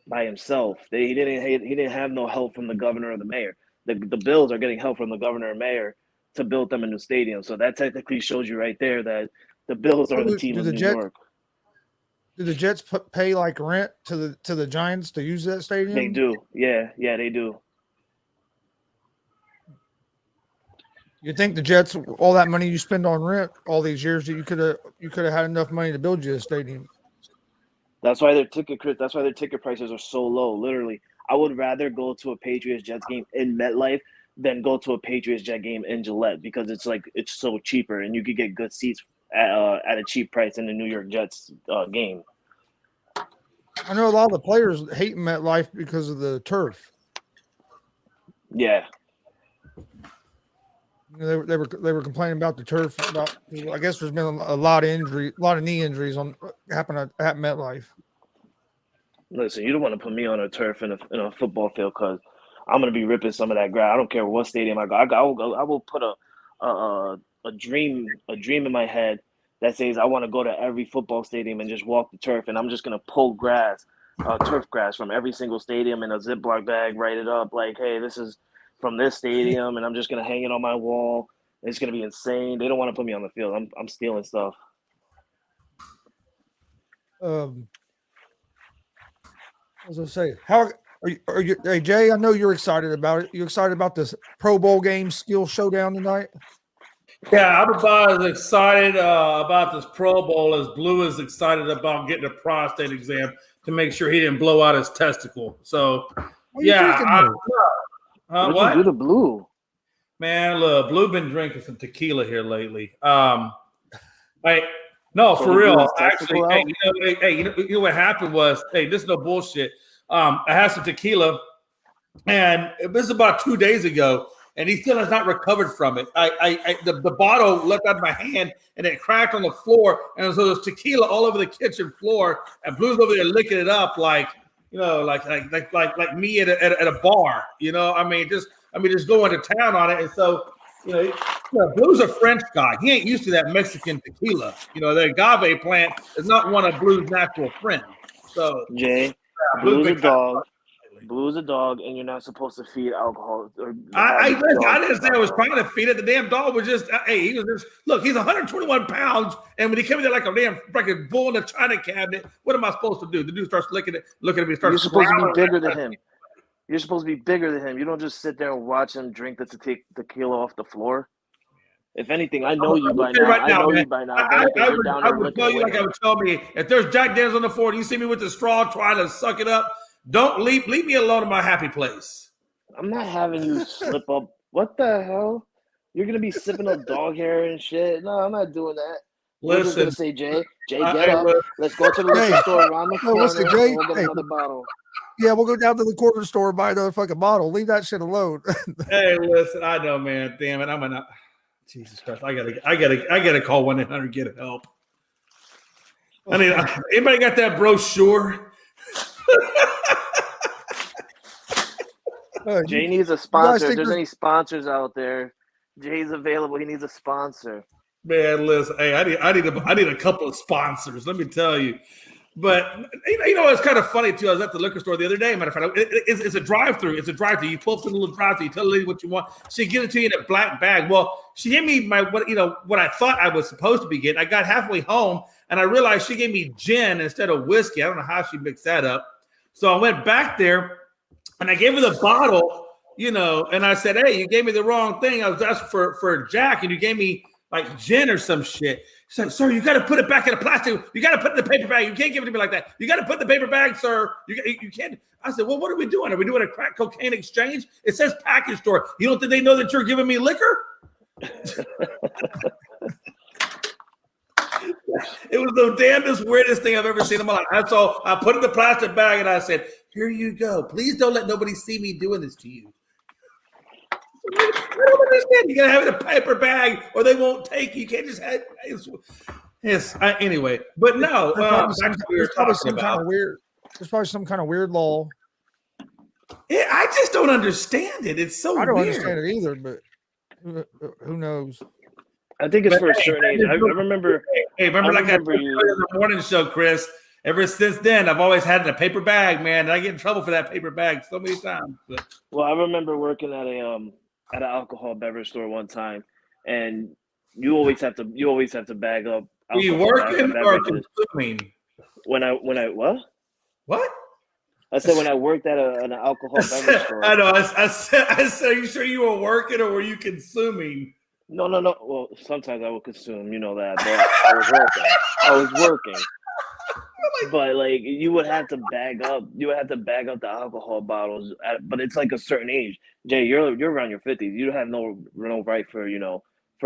by himself. He didn't have no help from the governor or the mayor. The Bills are getting help from the governor and mayor to build them a new stadium. So that technically shows you right there that the Bills are the team of New York. Do the Jets pay like rent to the Giants to use that stadium? They do. Yeah, they do. You think the Jets, all that money you spend on rent all these years, that you could have had enough money to build you a stadium? That's why their ticket prices are so low. Literally, I would rather go to a Patriots Jets game in MetLife than go to a Patriots Jet game in Gillette, because it's so cheaper and you could get good seats at a cheap price in the New York Jets game. I know a lot of the players hate MetLife because of the turf. Yeah. They were complaining about the turf. I guess there's been a lot of knee injuries happening at MetLife. Listen, you don't want to put me on a turf in a football field, because I'm gonna be ripping some of that grass. I don't care what stadium I go. I will put a dream in my head that says I want to go to every football stadium and just walk the turf, and I'm just gonna pull turf grass from every single stadium in a Ziploc bag, write it up like, hey, this is from this stadium, and I'm just gonna hang it on my wall. It's gonna be insane. They don't want to put me on the field. I'm stealing stuff. As I say, how are you? Hey Jay, I know you're excited about it. You excited about this Pro Bowl game skill showdown tonight? Yeah, I'm about as excited about this Pro Bowl as Blue is excited about getting a prostate exam to make sure he didn't blow out his testicle. So, yeah. What you do to Blue? Man, look, Blue been drinking some tequila here lately. For real. Actually, you know what happened was, this is no bullshit. I had some tequila, and this is about 2 days ago, and he still has not recovered from it. The bottle left out of my hand, and it cracked on the floor, and so there's tequila all over the kitchen floor, and Blue's over there licking it up like me at a bar. Just going to town on it. And so, Blue's a French guy. He ain't used to that Mexican tequila. The agave plant is not one of Blue's natural friends. So, Jay, Blue's a dog. Blue's a dog, and you're not supposed to feed alcohol. I didn't say I was trying to feed it. The damn dog was just, look, he's 121 pounds, and when he came in there like a damn freaking bull in the china cabinet, what am I supposed to do? The dude starts looking at me, You're supposed to be bigger than him. You're supposed to be bigger than him. You don't just sit there and watch him drink the tequila off the floor. If anything, I know you by now. I would tell you like I would tell me, if there's Jack Daniels on the floor and you see me with the straw trying to suck it up, don't leave me alone in my happy place. I'm not having you slip up. What the hell? You're going to be sipping up dog hair and shit? No, I'm not doing that. Listen. I'm just going to say, Jay, get up. Let's go to the liquor store around the corner. We'll get another bottle. Yeah, we'll go down to the corner store and buy another fucking bottle. Leave that shit alone. Hey, listen, I know, man. Damn it. Jesus Christ. I gotta call 1-800 get help. Anybody got that brochure? Jay needs a sponsor. If there's any sponsors out there, Jay's available. He needs a sponsor. Man, listen, hey, I need a couple of sponsors. Let me tell you. But it's kind of funny too. I was at the liquor store the other day. Matter of fact, it's a drive-through. It's a drive-through. You pull up to the little drive-through. You tell the lady what you want. She gives it to you in a black bag. Well, she gave me what I thought I was supposed to be getting. I got halfway home and I realized she gave me gin instead of whiskey. I don't know how she mixed that up. So I went back there and I gave her the bottle, and I said, "Hey, you gave me the wrong thing. I was asking for Jack, and you gave me like gin or some shit." She said, "Sir, you got to put it back in a plastic. You got to put it in the paper bag. You can't give it to me like that. You got to put the paper bag, sir. You can't." I said, "Well, what are we doing? Are we doing a crack cocaine exchange? It says package store. You don't think they know that you're giving me liquor?" It was the damnedest, weirdest thing I've ever seen in my life. And so I put it in the plastic bag and I said, "Here you go. Please don't let nobody see me doing this to you." I don't understand. You gotta have it in a paper bag, or they won't take you. You can't just have. Anyway, but no. There's probably some kind of weird. There's probably some kind of weird law. Yeah, I just don't understand it. It's so. I don't weird. understand it either, but who knows? I think it's for a certain age. I remember. Hey, remember I in the morning show, Chris? Ever since then, I've always had it in a paper bag, man. And I get in trouble for that paper bag so many times. But. Well, I remember working at an alcohol beverage store one time, and you always have to bag up. Are you working or consuming? When I what? What? I said when I worked at an alcohol beverage store. I know. I said, are you sure you were working or were you consuming? No. Well, sometimes I would consume, you know that, but I was working. But like you would have to bag up the alcohol bottles but it's like a certain age. Jay, you're around your 50s. You have no right for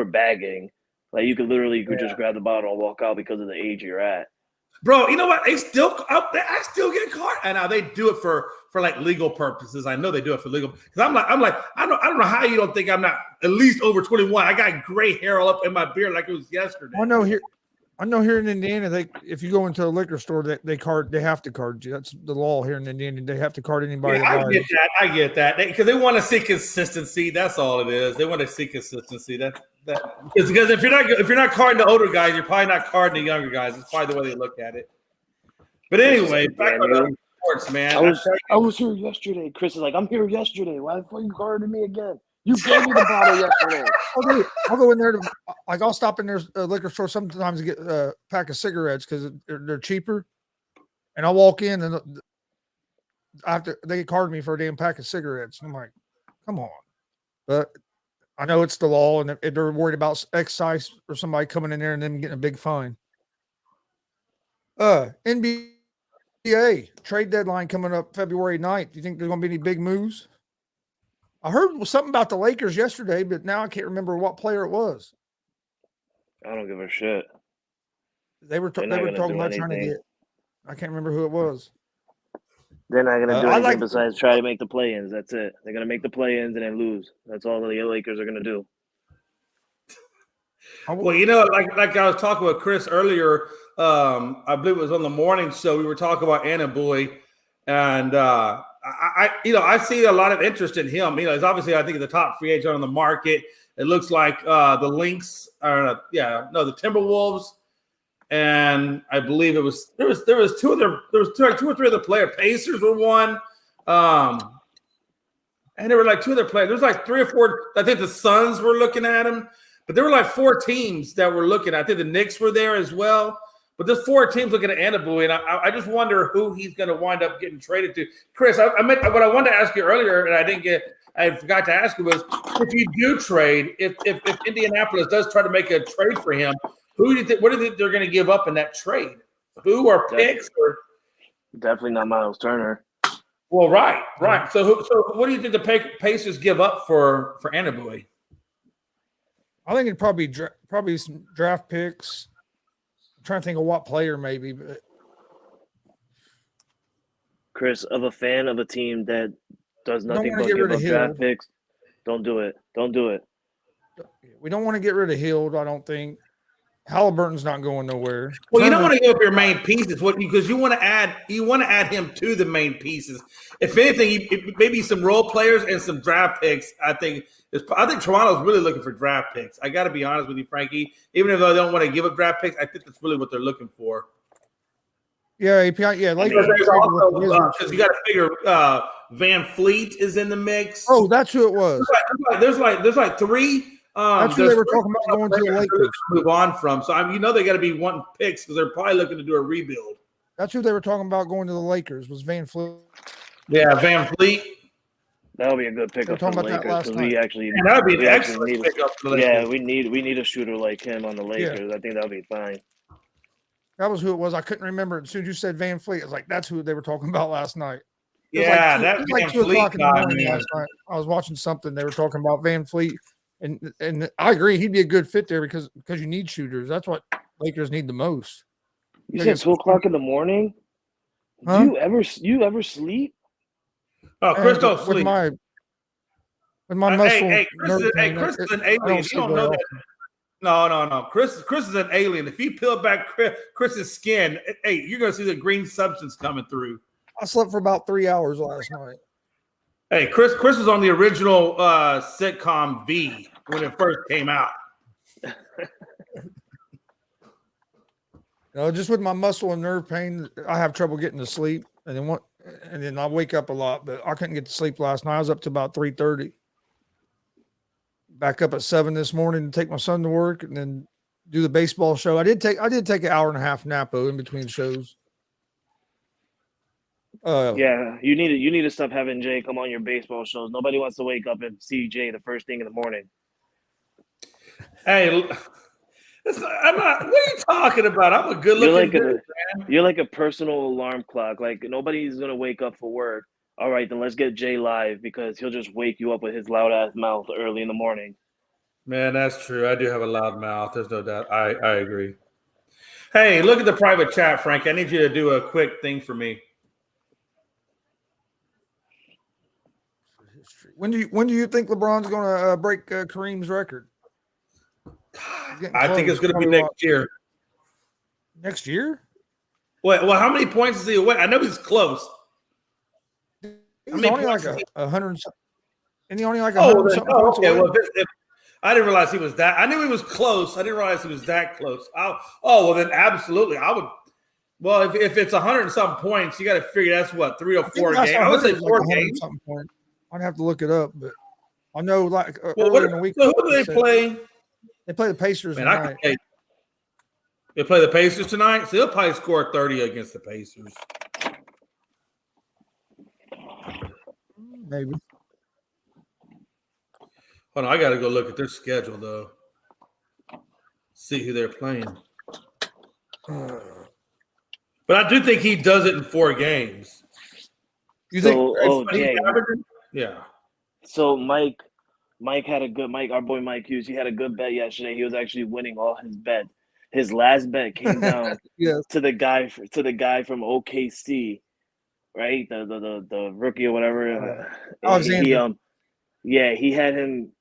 bagging. Like you could just grab the bottle and walk out because of the age you're at. Bro, you know what? I still get caught. And now they do it for like legal purposes. I know they do it for legal because I'm like, I don't know how you don't think I'm not at least over 21. I got gray hair all up in my beard like it was yesterday. I know here in Indiana, if you go into a liquor store, they have to card you. That's the law here in Indiana. They have to card anybody. Yeah, I get that because they want to see consistency. That's all it is. They want to see consistency. Because if you're not carding the older guys, you're probably not carding the younger guys. It's probably the way they look at it. But anyway, back to sports, man. I was here yesterday. Chris is like, I'm here yesterday. Why the fuck you carding me again? You gave me the bottle yesterday. I'll go in there I'll stop in their liquor store sometimes to get a pack of cigarettes because they're cheaper, and I'll walk in and they card me for a damn pack of cigarettes. And I'm like, come on, but I know it's the law, and they're worried about excise or somebody coming in there and them getting a big fine. NBA trade deadline coming up February 9th. Do you think there's going to be any big moves? I heard something about the Lakers yesterday, but now I can't remember what player it was. I don't give a shit. They were talking about trying to get. I can't remember who it was. They're not going to do anything besides try to make the play-ins. That's it. They're going to make the play-ins and then lose. That's all the Lakers are going to do. Well, like I was talking with Chris earlier, I believe it was on the morning show. We were talking about Boy, and I see a lot of interest in him. He's obviously, I think, the top free agent on the market. It looks like the Lynx, the Timberwolves, and I believe there was two or three other players. Pacers were one, and there were like two other players. There was like 3 or 4. I think the Suns were looking at him, but there were like 4 teams that were looking. I think the Knicks were there as well. But there's 4 teams looking at Anabu, and I just wonder who he's going to wind up getting traded to. Chris, what I wanted to ask you earlier, and I forgot to ask you was, if you do trade, if Indianapolis does try to make a trade for him, what do you think they're going to give up in that trade? Who or picks? Definitely not Miles Turner. Well, right. So what do you think the Pacers give up for Anabu? I think it'd probably some draft picks. I'm trying to think of what player maybe, but Chris, of a fan of a team that does nothing but give up draft picks, don't do it. Don't do it. We don't want to get rid of Hield, I don't think. Halliburton's not going nowhere. Well, you don't want to give up your main pieces, because you want to add him to the main pieces. If anything, maybe some role players and some draft picks. I think Toronto's really looking for draft picks. I got to be honest with you, Frankie. Even if they don't want to give up draft picks, I think that's really what they're looking for. Yeah, API. Yeah, because you got to figure Van Fleet is in the mix. Oh, that's who it was. There's like 3. That's who they were talking about going to the Lakers. Move on from. So they got to be wanting picks because they're probably looking to do a rebuild. That's who they were talking about going to the Lakers was Van Fleet. Yeah, Van Fleet. That would be a good pickup for the Lakers because that would be an excellent pickup for the Lakers. Yeah, we need a shooter like him on the Lakers. Yeah. I think that would be fine. That was who it was. I couldn't remember. As soon as you said Van Fleet, I was like, that's who they were talking about last night. Yeah, that was like 2 o'clock in the morning last night. I was watching something. They were talking about Van Fleet. And I agree, he'd be a good fit there because you need shooters. That's what Lakers need the most. You said 2 o'clock in the morning? Huh? Do you ever sleep? Oh, Chris don't sleep. With my muscle. Chris is an alien. You don't know that. No. Chris is an alien. If you peel back Chris's skin, you're gonna see the green substance coming through. I slept for about 3 hours last night. Hey, Chris was on the original sitcom V when it first came out. Just with my muscle and nerve pain, I have trouble getting to sleep, and then I wake up a lot. But I couldn't get to sleep last night. I was up to about 3:30. back up at 7 this morning to take my son to work, and then do the baseball show. I did take an hour and a half nap in between shows. Yeah, you need to stop having Jay come on your baseball shows. Nobody wants to wake up and see Jay the first thing in the morning. Hey, I'm not. What are you talking about? I'm a good-looking dude, man. You're like a personal alarm clock. Like nobody's gonna wake up for work. All right, then let's get Jay live because he'll just wake you up with his loud ass mouth early in the morning. Man, that's true. I do have a loud mouth. There's no doubt. I agree. Hey, look at the private chat, Frank. I need you to do a quick thing for me. When do you think LeBron's going to break Kareem's record? I think it's going to be next year. Next year? Well, how many points is he away? I know he's close. He's only like 100. And he only like 100 something points away. Well, I didn't realize he was that. I knew he was close. I didn't realize he was that close. Well, then absolutely, I would. Well, if it's 100 and something points, you got to figure that's what 3 or 4 games. I would say 4 games. I'd have to look it up, but I know like earlier in the week. So who do they play? They play the Pacers tonight. They play the Pacers tonight, so he'll probably score 30 against the Pacers. Maybe. Hold on, I got to go look at their schedule though. See who they're playing. But I do think he does it in 4 games. You think? Jay. Yeah. So Mike had a good our boy Mike Hughes. He had a good bet yesterday. He was actually winning all his bets. His last bet came down to the guy from OKC, right? The rookie or whatever. He had him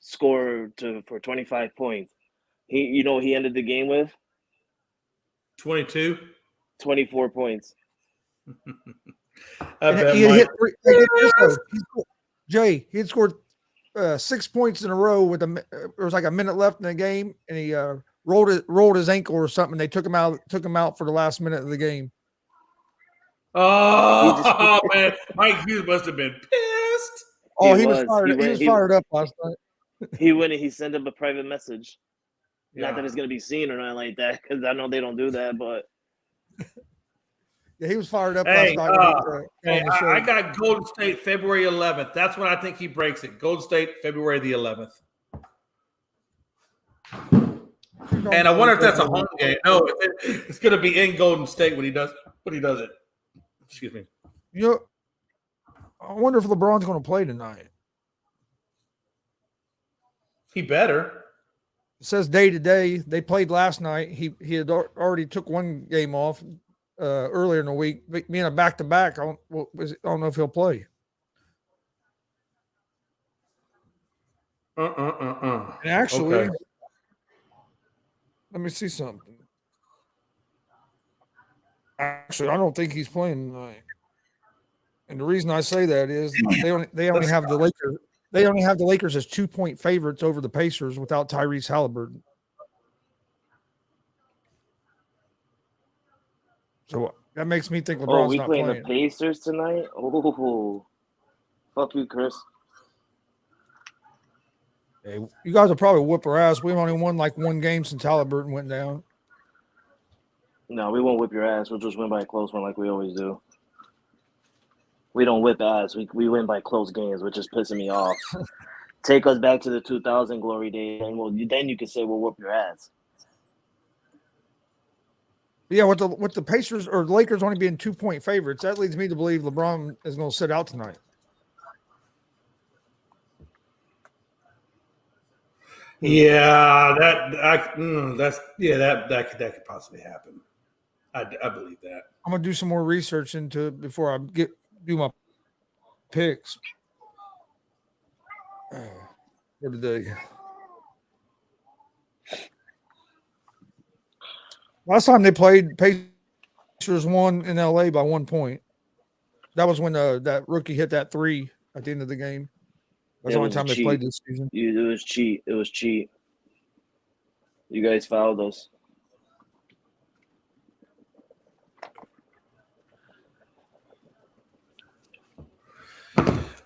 score for 25 points. He ended the game with 22, 24 points. Jay, he had scored 6 points in a row with there was like a minute left in the game, and he rolled his ankle or something. They took him out for the last minute of the game. Oh man, Mike Hughes must have been pissed. Oh, he was fired up last night. He sent him a private message. Yeah. Not that it's gonna be seen or nothing like that, because I know they don't do that, but. Yeah, he was fired up last night. I got Golden State February 11th. That's when I think he breaks it. Golden State February the 11th. And I wonder if that's a home game. No, it's going to be in Golden State when he does it. Excuse me. I wonder if LeBron's going to play tonight. He better. It says day to day. They played last night. He had already took one game off. Earlier in the week, being a back-to-back, I don't know if he'll play. And actually, let me see something. Actually, I don't think he's playing tonight. And the reason I say that is they only have the Lakers. They only have the Lakers as 2-point favorites over the Pacers without Tyrese Halliburton. So that makes me think LeBron's not playing. We playing the Pacers tonight? Oh, fuck you, Chris. Hey, you guys will probably whoop our ass. We've only won like 1 game since Halliburton went down. No, we won't whip your ass. We'll just win by a close one like we always do. We don't whip ass. We win by close games, which is pissing me off. Take us back to the 2000 glory days, and then you can say we'll whoop your ass. Yeah, with the Pacers or the Lakers only being 2-point favorites, that leads me to believe LeBron is going to sit out tonight. Yeah, that could possibly happen. I believe that. I'm gonna do some more research into it before I do my picks for today. Last time they played, Pacers won in LA by 1 point. That was when that rookie hit that 3 at the end of the game. That's the only time they played this season. It was cheat. It was cheat. You guys fouled us.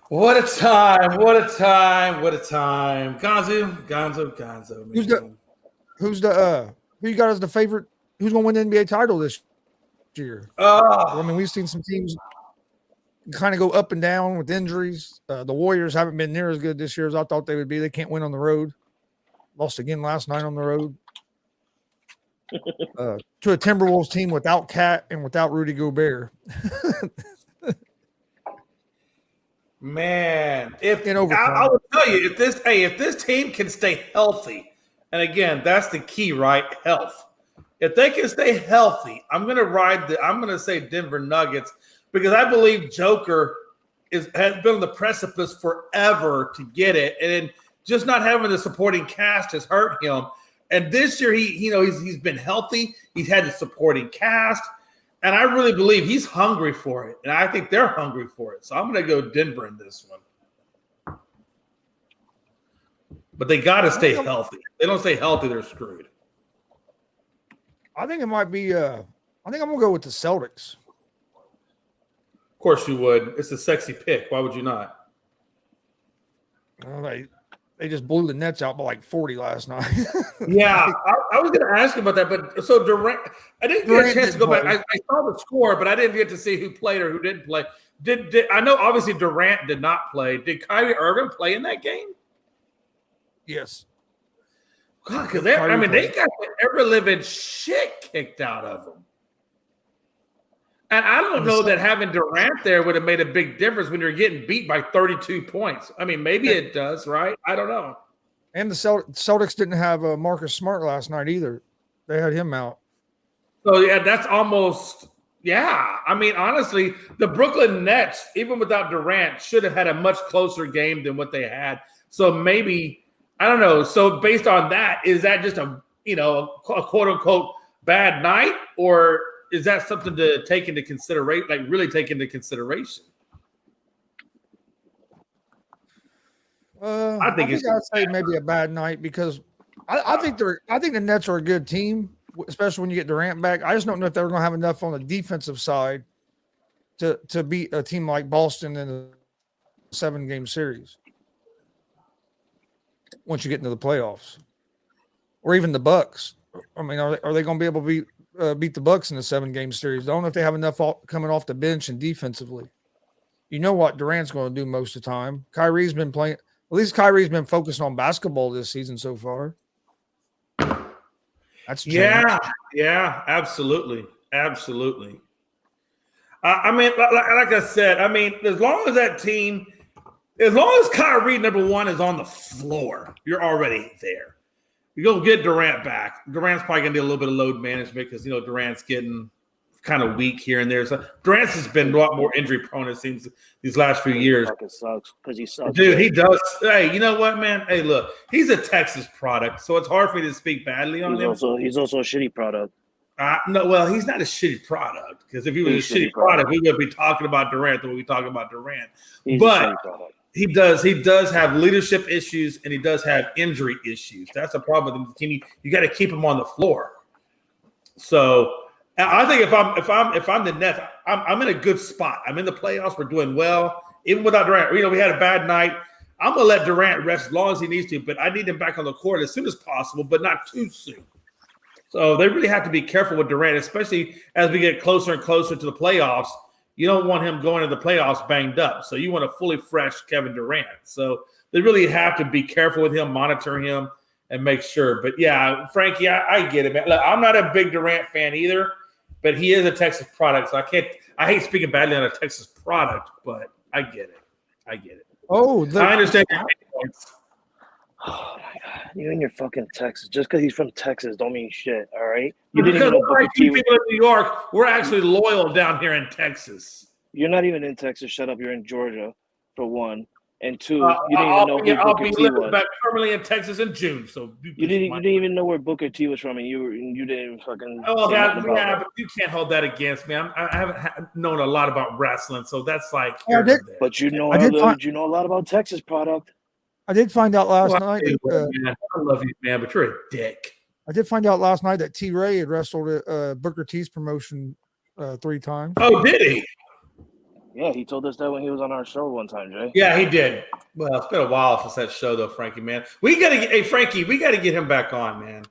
What a time. What a time. What a time. Gonzo. Who you got as the favorite? Who's going to win the NBA title this year? I mean, we've seen some teams kind of go up and down with injuries. The Warriors haven't been near as good this year as I thought they would be. They can't win on the road. Lost again last night on the road. To a Timberwolves team without Cat and without Rudy Gobert. Man, I would tell you, if this team can stay healthy, and again, that's the key, right? Health. If they can stay healthy, I'm gonna say Denver Nuggets, because I believe Joker has been on the precipice forever to get it, and just not having the supporting cast has hurt him. And this year, he's been healthy. He's had the supporting cast. And I really believe he's hungry for it. And I think they're hungry for it. So I'm going to go Denver in this one. But they got to stay healthy. If they don't stay healthy, they're screwed. I think it might be I think I'm going to go with the Celtics. Of course you would. It's a sexy pick. Why would you not? Well, they just blew the Nets out by like 40 last night. Yeah, I was going to ask you about that. But so Durant, I didn't get a chance to go back. I saw the score, but I didn't get to see who played or who didn't play. Did I know obviously Durant did not play. Did Kyrie Irving play in that game? Yes. God, because they got the ever-living shit kicked out of them. And I don't know that having Durant there would have made a big difference when you're getting beat by 32 points. I mean, maybe it does, right? I don't know. And the Celtics didn't have Marcus Smart last night either. They had him out. So, yeah, that's almost – yeah. I mean, honestly, the Brooklyn Nets, even without Durant, should have had a much closer game than what they had. So maybe – I don't know. So based on that, is that just a quote-unquote bad night, or – is that something to take into consideration, like really take into consideration? I think I'd say maybe a bad night, because I think the Nets are a good team, especially when you get Durant back. I just don't know if they're going to have enough on the defensive side to beat a team like Boston in a 7-game series once you get into the playoffs, or even the Bucks. I mean, are they going to be able to beat the Bucks in the 7-game series? I don't know if they have enough coming off the bench and defensively. You know what Durant's going to do most of the time. Kyrie's been playing. At least Kyrie's been focused on basketball this season so far. That's changed. Yeah, absolutely. I mean, like I said, I mean, as long as Kyrie, number one, is on the floor, you're already there. You go get Durant back. Durant's probably going to do a little bit of load management because, Durant's getting kind of weak here and there. So Durant's has been a lot more injury prone, it seems, these last few years. Fucking sucks because he sucks. Dude, he does. Hey, you know what, man? Hey, look, he's a Texas product, so it's hard for me to speak badly on him. He's also a shitty product. No, well, he's not a shitty product, because if he was a shitty product, we would be talking about Durant the way we talk about Durant. But he does have leadership issues, and he does have injury issues. That's a problem with him. You got to keep him on the floor. So I think if I'm the Nets, I'm in a good spot. I'm in the playoffs. We're doing well, even without Durant. We had a bad night. I'm gonna let Durant rest as long as he needs to, but I need him back on the court as soon as possible, but not too soon. So they really have to be careful with Durant, especially as we get closer and closer to the playoffs. You don't want him going to the playoffs banged up. So you want a fully fresh Kevin Durant. So they really have to be careful with him, monitor him, and make sure. But, yeah, Frankie, I get it, man. Look, I'm not a big Durant fan either, but he is a Texas product. So I hate speaking badly on a Texas product, but I get it. I understand your points. Oh, my God. You and your fucking Texas. Just because he's from Texas don't mean shit, all right? Because like people in New York, we're actually loyal down here in Texas. You're not even in Texas. Shut up. You're in Georgia, for one. And two, you didn't even know who I'll Booker be T living was. Back permanently in Texas in June. So you didn't even know where Booker T was from, and you didn't even fucking. Oh, but you can't hold that against me. I haven't known a lot about wrestling, so that's like. But you know a lot about Texas product. I did find out last night. I love you, man, but you're a dick. I did find out last night that T. Ray had wrestled at Booker T's promotion 3 times. Oh, did he? Yeah, he told us that when he was on our show one time, Jay. Yeah, he did. Well, it's been a while since that show, though, Frankie, man. Frankie, we got to get him back on, man.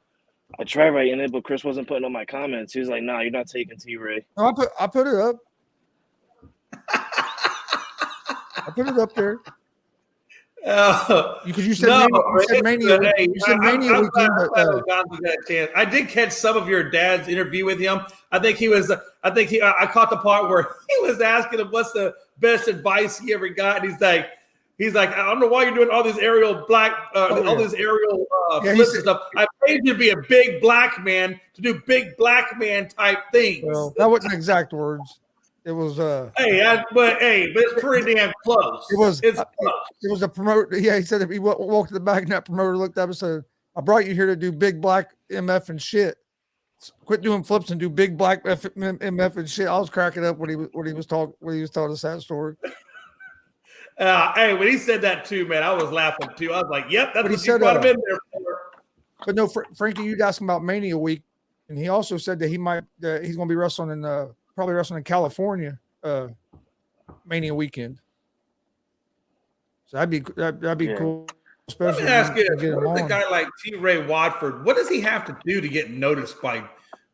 I tried writing it, but Chris wasn't putting on my comments. He was like, "Nah, you're not taking T-Ray." No, I put it up. I put it up there. Because you said Mania weekend. I did catch some of your dad's interview with him. I caught the part where he was asking him what's the best advice he ever got. And he's like, I don't know why you're doing all these aerial flips and stuff. I paid you to be a big black man to do big black man type things. Well, that wasn't exact words. It was but it's pretty damn close. It's close. It was a promoter. Yeah, he said if he walked to the back and that promoter looked up and said, "I brought you here to do big black MF and shit. Quit doing flips and do big black MF and shit." I was cracking up when he was telling us that story. When he said that too, man, I was laughing too. I was like, "Yep, that's what you brought him in there for." But no, Frankie, you'd ask him about Mania Week, and he also said that he's going to be wrestling in probably wrestling in California Mania weekend. So that'd be cool. Especially let me ask you, what is a guy like T-Ray Watford? What does he have to do to get noticed by,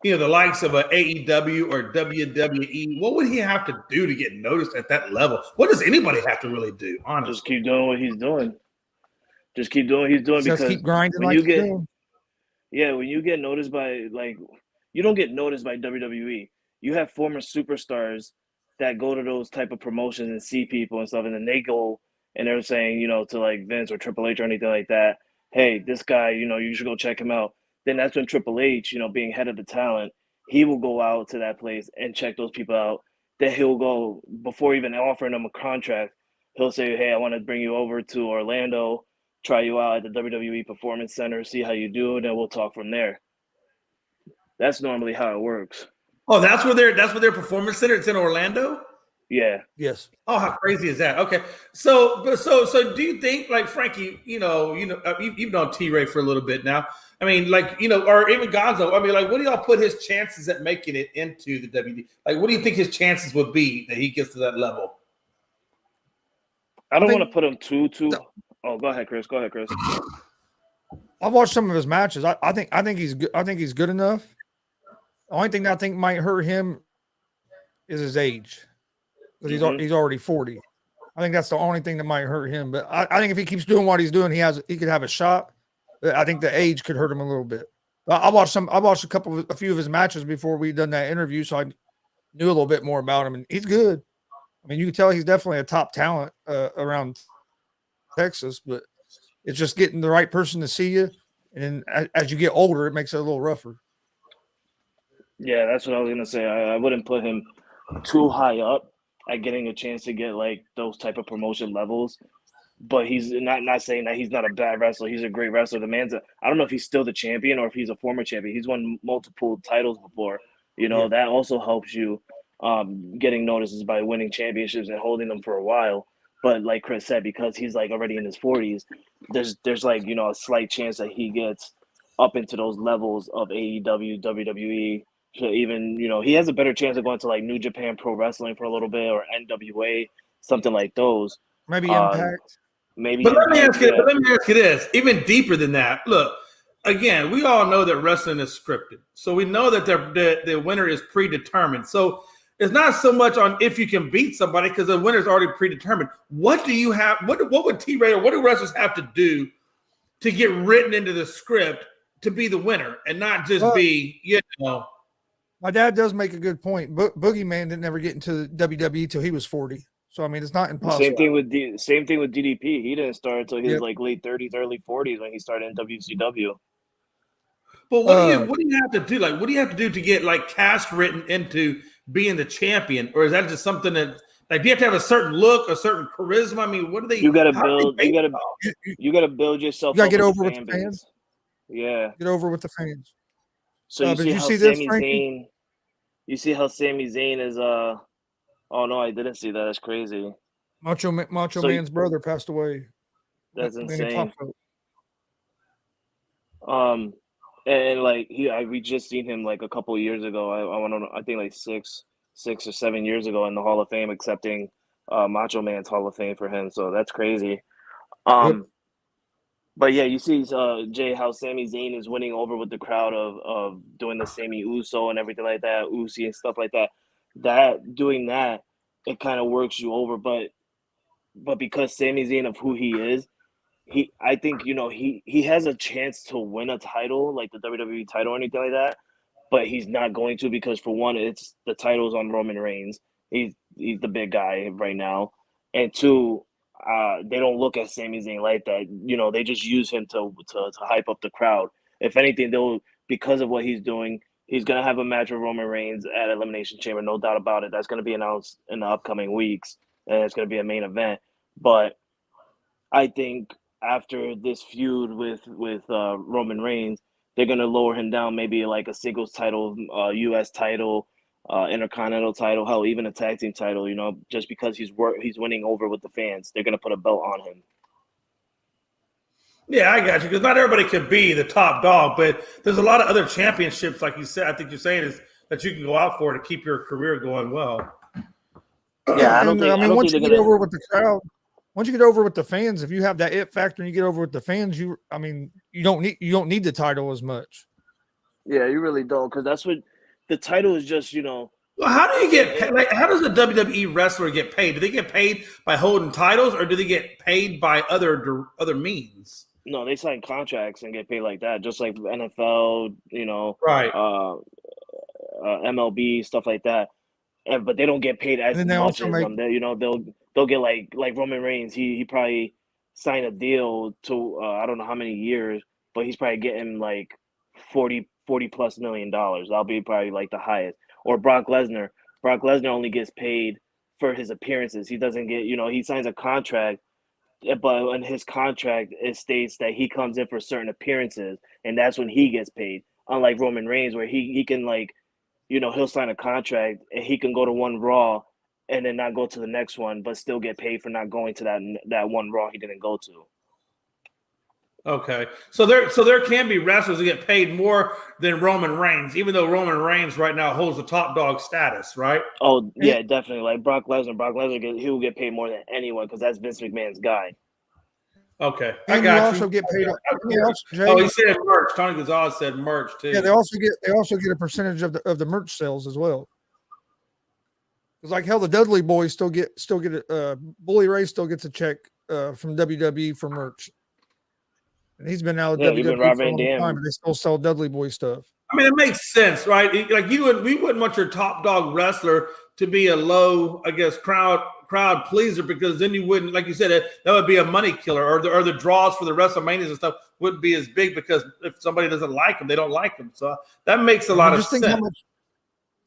the likes of a AEW or WWE? What would he have to do to get noticed at that level? What does anybody have to really do? Honestly, just keep doing what he's doing. Just keep doing what he's doing, because keep grinding when you get noticed by, like, you don't get noticed by WWE. You have former superstars that go to those type of promotions and see people and stuff, and then they go and they're saying, to like Vince or Triple H or anything like that, hey, this guy, you should go check him out. Then that's when Triple H, being head of the talent, he will go out to that place and check those people out. Then he'll go, before even offering them a contract, he'll say, hey, I want to bring you over to Orlando, try you out at the WWE Performance Center, see how you do, and then we'll talk from there. That's normally how it works. Oh, that's where their performance center. It's in Orlando. Yeah. Yes. Oh, how crazy is that? Okay. So do you think, like, Frankie, you've known T-Ray for a little bit now. I mean, like, or even Gonzo. I mean, like, what do y'all put his chances at making it into the WWE? Like, what do you think his chances would be that he gets to that level? I don't want to put him too. No. Oh, go ahead, Chris. I've watched some of his matches. I think he's good. I think he's good enough. The only thing that I think might hurt him is his age, because he's already 40. I think that's the only thing that might hurt him. But I think if he keeps doing what he's doing, he could have a shot. I think the age could hurt him a little bit. I watched a few of his matches before we done that interview, so I knew a little bit more about him, and he's good. I mean, you can tell he's definitely a top talent around Texas, but it's just getting the right person to see you, and then as you get older, it makes it a little rougher. Yeah, that's what I was gonna say. I wouldn't put him too high up at getting a chance to get like those type of promotion levels. But he's not saying that he's not a bad wrestler. He's a great wrestler. The man's I don't know if he's still the champion or if he's a former champion. He's won multiple titles before. That also helps you getting notices by winning championships and holding them for a while. But like Chris said, because he's like already in his 40s, there's like, a slight chance that he gets up into those levels of AEW, WWE. So even, he has a better chance of going to like New Japan Pro Wrestling for a little bit, or NWA, something like those. Maybe Impact. But let me ask you this, even deeper than that. Look, again, we all know that wrestling is scripted. So we know that the winner is predetermined. So it's not so much on if you can beat somebody, because the winner is already predetermined. What do you have? What would T-Ray or what do wrestlers have to do to get written into the script to be the winner and not just be, My dad does make a good point. Boogeyman didn't ever get into the WWE till he was 40. So I mean, it's not impossible. Same thing with DDP. He didn't start until he was like late 30s, early 40s when he started in WCW. But what do you have to do? Like, what do you have to do to get like cast written into being the champion, or is that just something that like do you have to have a certain look, a certain charisma? I mean, what do they? You got to build. You got to build yourself. You got to get over with the fans. Yeah, get over with the fans. So you see how Sami Zayn. You see how Sami Zayn is Oh no, I didn't see that. That's crazy. Macho Man's brother passed away. That's insane. And like we just seen him like a couple of years ago. I think like six or 7 years ago in the Hall of Fame accepting Macho Man's Hall of Fame for him. So that's crazy. But yeah, you see, Jay, how Sami Zayn is winning over with the crowd of doing the Sami Uso and everything like that, Uzi and stuff like that. Doing that, it kind of works you over. But because Sami Zayn of who he is, I think he has a chance to win a title like the WWE title or anything like that. But he's not going to because for one, it's the title's on Roman Reigns. He's the big guy right now, and two, they don't look at Sami Zayn like that. They just use him to hype up the crowd. If anything, because of what he's doing, he's gonna have a match with Roman Reigns at Elimination Chamber, no doubt about it. That's gonna be announced in the upcoming weeks, and it's gonna be a main event. But I think after this feud with Roman Reigns, they're gonna lower him down, maybe like a singles title, U.S. title, Intercontinental title, hell, even a tag team title. Just because he's winning over with the fans, they're gonna put a belt on him. Yeah, I got you. Because not everybody can be the top dog, but there's a lot of other championships, like you said. I think you're saying is that you can go out for to keep your career going well. Yeah, once you get over with the crowd. Once you get over with the fans, if you have that it factor and you get over with the fans, you don't need the title as much. Yeah, you really don't, because that's what the title is just. Well, how do you get paid? Like, how does a WWE wrestler get paid? Do they get paid by holding titles, or do they get paid by other means? No, they sign contracts and get paid like that, just like NFL, right? MLB, stuff like that. But they don't get paid as much as them. They'll get like Roman Reigns. He probably signed a deal to I don't know how many years, but he's probably getting like $40+ million. That'll be probably like the highest. Or Brock Lesnar. Brock Lesnar only gets paid for his appearances. He doesn't get, he signs a contract, but in his contract it states that he comes in for certain appearances, and that's when he gets paid. Unlike Roman Reigns, where he can he'll sign a contract and he can go to one Raw and then not go to the next one, but still get paid for not going to that one Raw he didn't go to. Okay, so there can be wrestlers who get paid more than Roman Reigns, even though Roman Reigns right now holds the top dog status, right? Oh yeah, definitely. Like Brock Lesnar, he will get paid more than anyone because that's Vince McMahon's guy. Okay, I got you. Also get paid. He said merch. Tony Gonzalez said merch too. Yeah, they also get a percentage of the merch sales as well. It's like hell, the Dudley Boys still get Bully Ray still gets a check from WWE for merch, and he's been out of WWE for a long time, but they still sell Dudley Boy stuff. I mean, it makes sense, right? Like we wouldn't want your top dog wrestler to be a low, I guess, crowd pleaser, because then you wouldn't, like you said, that would be a money killer, or the draws for the WrestleManias and stuff wouldn't be as big, because if somebody doesn't like them, they don't like them. So that makes a lot of sense.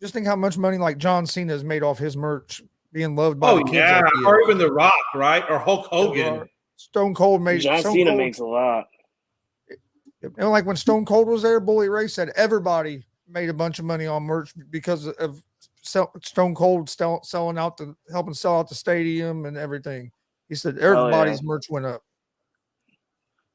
Just think how much money like John Cena has made off his merch being loved by the kids. Yeah, or even The Rock, right? Or Hulk Hogan. Stone Cold made John Cena makes a lot. Like when Stone Cold was there, Bully Ray said everybody made a bunch of money on merch because of Stone Cold helping sell out the stadium and everything. He said everybody's merch went up.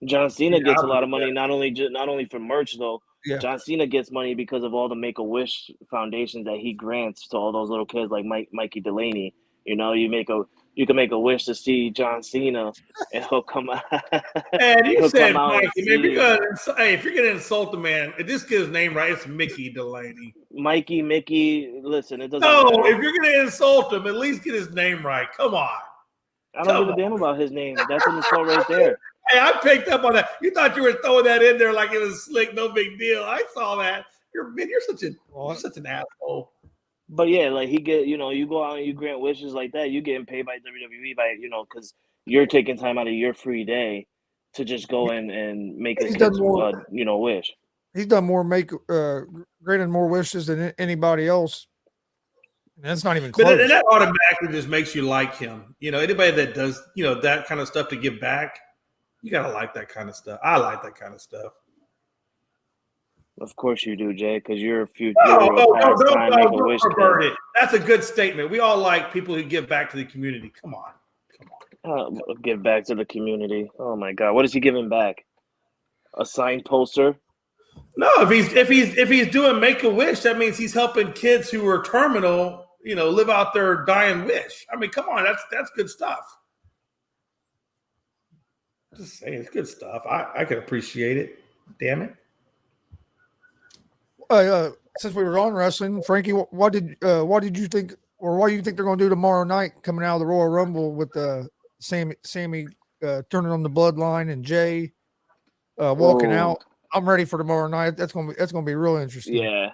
John Cena gets a lot of money, not only for merch though. Yeah. John Cena gets money because of all the Make-A-Wish foundations that he grants to all those little kids like Mikey Delaney. You can make a wish to see John Cena, and he'll come out. And you said Mikey. If you're gonna insult the man, this kid's name right, it's Mickey Delaney. Mickey. Listen, it doesn't. No, matter. If you're gonna insult him, at least get his name right. Come on. I don't give a damn about his name. That's an insult right there. Hey, I picked up on that. You thought you were throwing that in there like it was slick, no big deal. I saw that. You're such an asshole. But yeah, like you go out and you grant wishes like that. You getting paid by WWE because you're taking time out of your free day to just go in and make a kid's wish. He's done granted more wishes than anybody else. And that's not even close. But that automatically just makes you like him. Anybody that does that kind of stuff to give back, you gotta like that kind of stuff. I like that kind of stuff. Of course you do, Jay, because you're a future. That's a good statement. We all like people who give back to the community. Come on. Give back to the community. Oh my God, what is he giving back? A signed poster? No, if he's doing Make-A-Wish, that means he's helping kids who are terminal live out their dying wish. I mean, come on, that's good stuff. Just saying, it's good stuff. I can appreciate it. Damn it. Since we were on wrestling, Frankie, what did you think, or what do you think they're going to do tomorrow night coming out of the Royal Rumble with Sammy turning on the bloodline and Jay walking out? I'm ready for tomorrow night. That's gonna be really interesting. Yeah,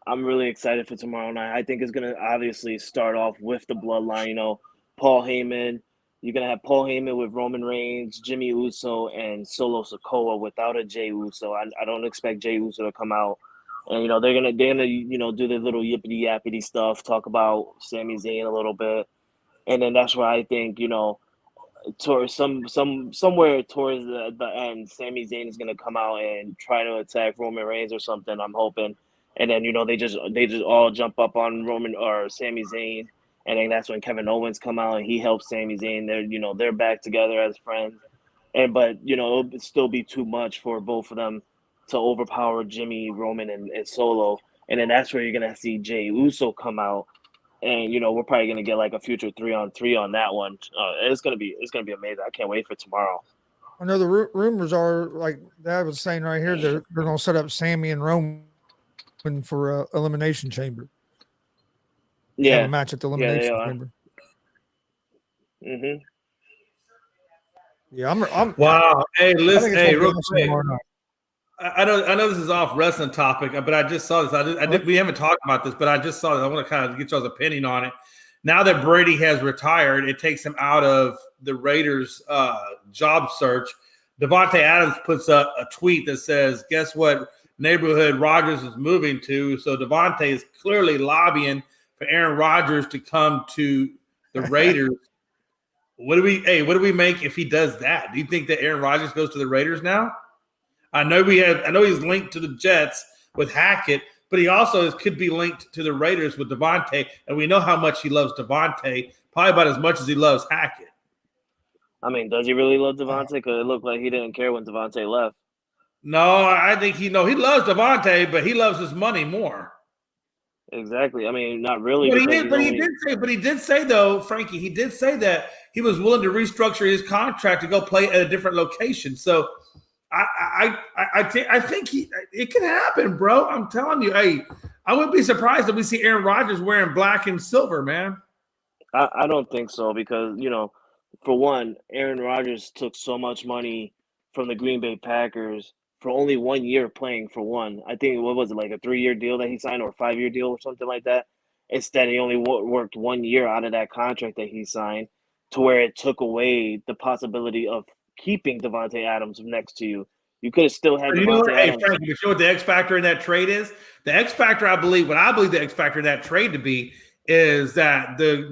I'm really excited for tomorrow night. I think it's gonna obviously start off with the bloodline. Paul Heyman. You're gonna have Paul Heyman with Roman Reigns, Jimmy Uso, and Solo Sikoa without a Jey Uso. I don't expect Jey Uso to come out. And they're gonna do their little yippity yappity stuff, talk about Sami Zayn a little bit, and then that's where I think towards somewhere towards the end, Sami Zayn is gonna come out and try to attack Roman Reigns or something. I'm hoping, and then they just all jump up on Roman or Sami Zayn, and then that's when Kevin Owens come out and he helps Sami Zayn. They're back together as friends, but it'll still be too much for both of them to overpower Jimmy, Roman, and Solo. And then that's where you're going to see Jey Uso come out. And, we're probably going to get like a future 3-on-3 on that one. It's going to be amazing. I can't wait for tomorrow. I know the rumors are, like Dad was saying right here, they're going to set up Sammy and Roman for Elimination Chamber. Yeah. Have a match at the Elimination Chamber. Mm-hmm. Yeah, I'm wow. Hey, listen, real quick. I know this is off wrestling topic, but I just saw this. We haven't talked about this, but I just saw this. I want to kind of get y'all's opinion on it. Now that Brady has retired, it takes him out of the Raiders' job search. Davante Adams puts up a tweet that says, "Guess what neighborhood Rodgers is moving to?" So Davante is clearly lobbying for Aaron Rodgers to come to the Raiders. What do we make if he does that? Do you think that Aaron Rodgers goes to the Raiders now? I know he's linked to the Jets with Hackett, but he also could be linked to the Raiders with Davante, and we know how much he loves Davante, probably about as much as he loves Hackett. I mean, does he really love Davante? Because it looked like he didn't care when Davante left. No, I think he loves Davante, but he loves his money more. Exactly. I mean, not really. But he did say though, Frankie, he did say that he was willing to restructure his contract to go play at a different location. So I think it can happen, bro. I'm telling you. Hey, I wouldn't be surprised if we see Aaron Rodgers wearing black and silver, man. I don't think so because, for one, Aaron Rodgers took so much money from the Green Bay Packers for only 1 year playing for one. I think, what was it, like a 3-year deal that he signed or a 5-year deal or something like that? Instead, he only worked 1 year out of that contract that he signed to where it took away the possibility of keeping Davante Adams next to you. You could have still had Davante Adams. Frank, you know what the X factor in that trade is? The X factor, I believe the X factor in that trade to be is that the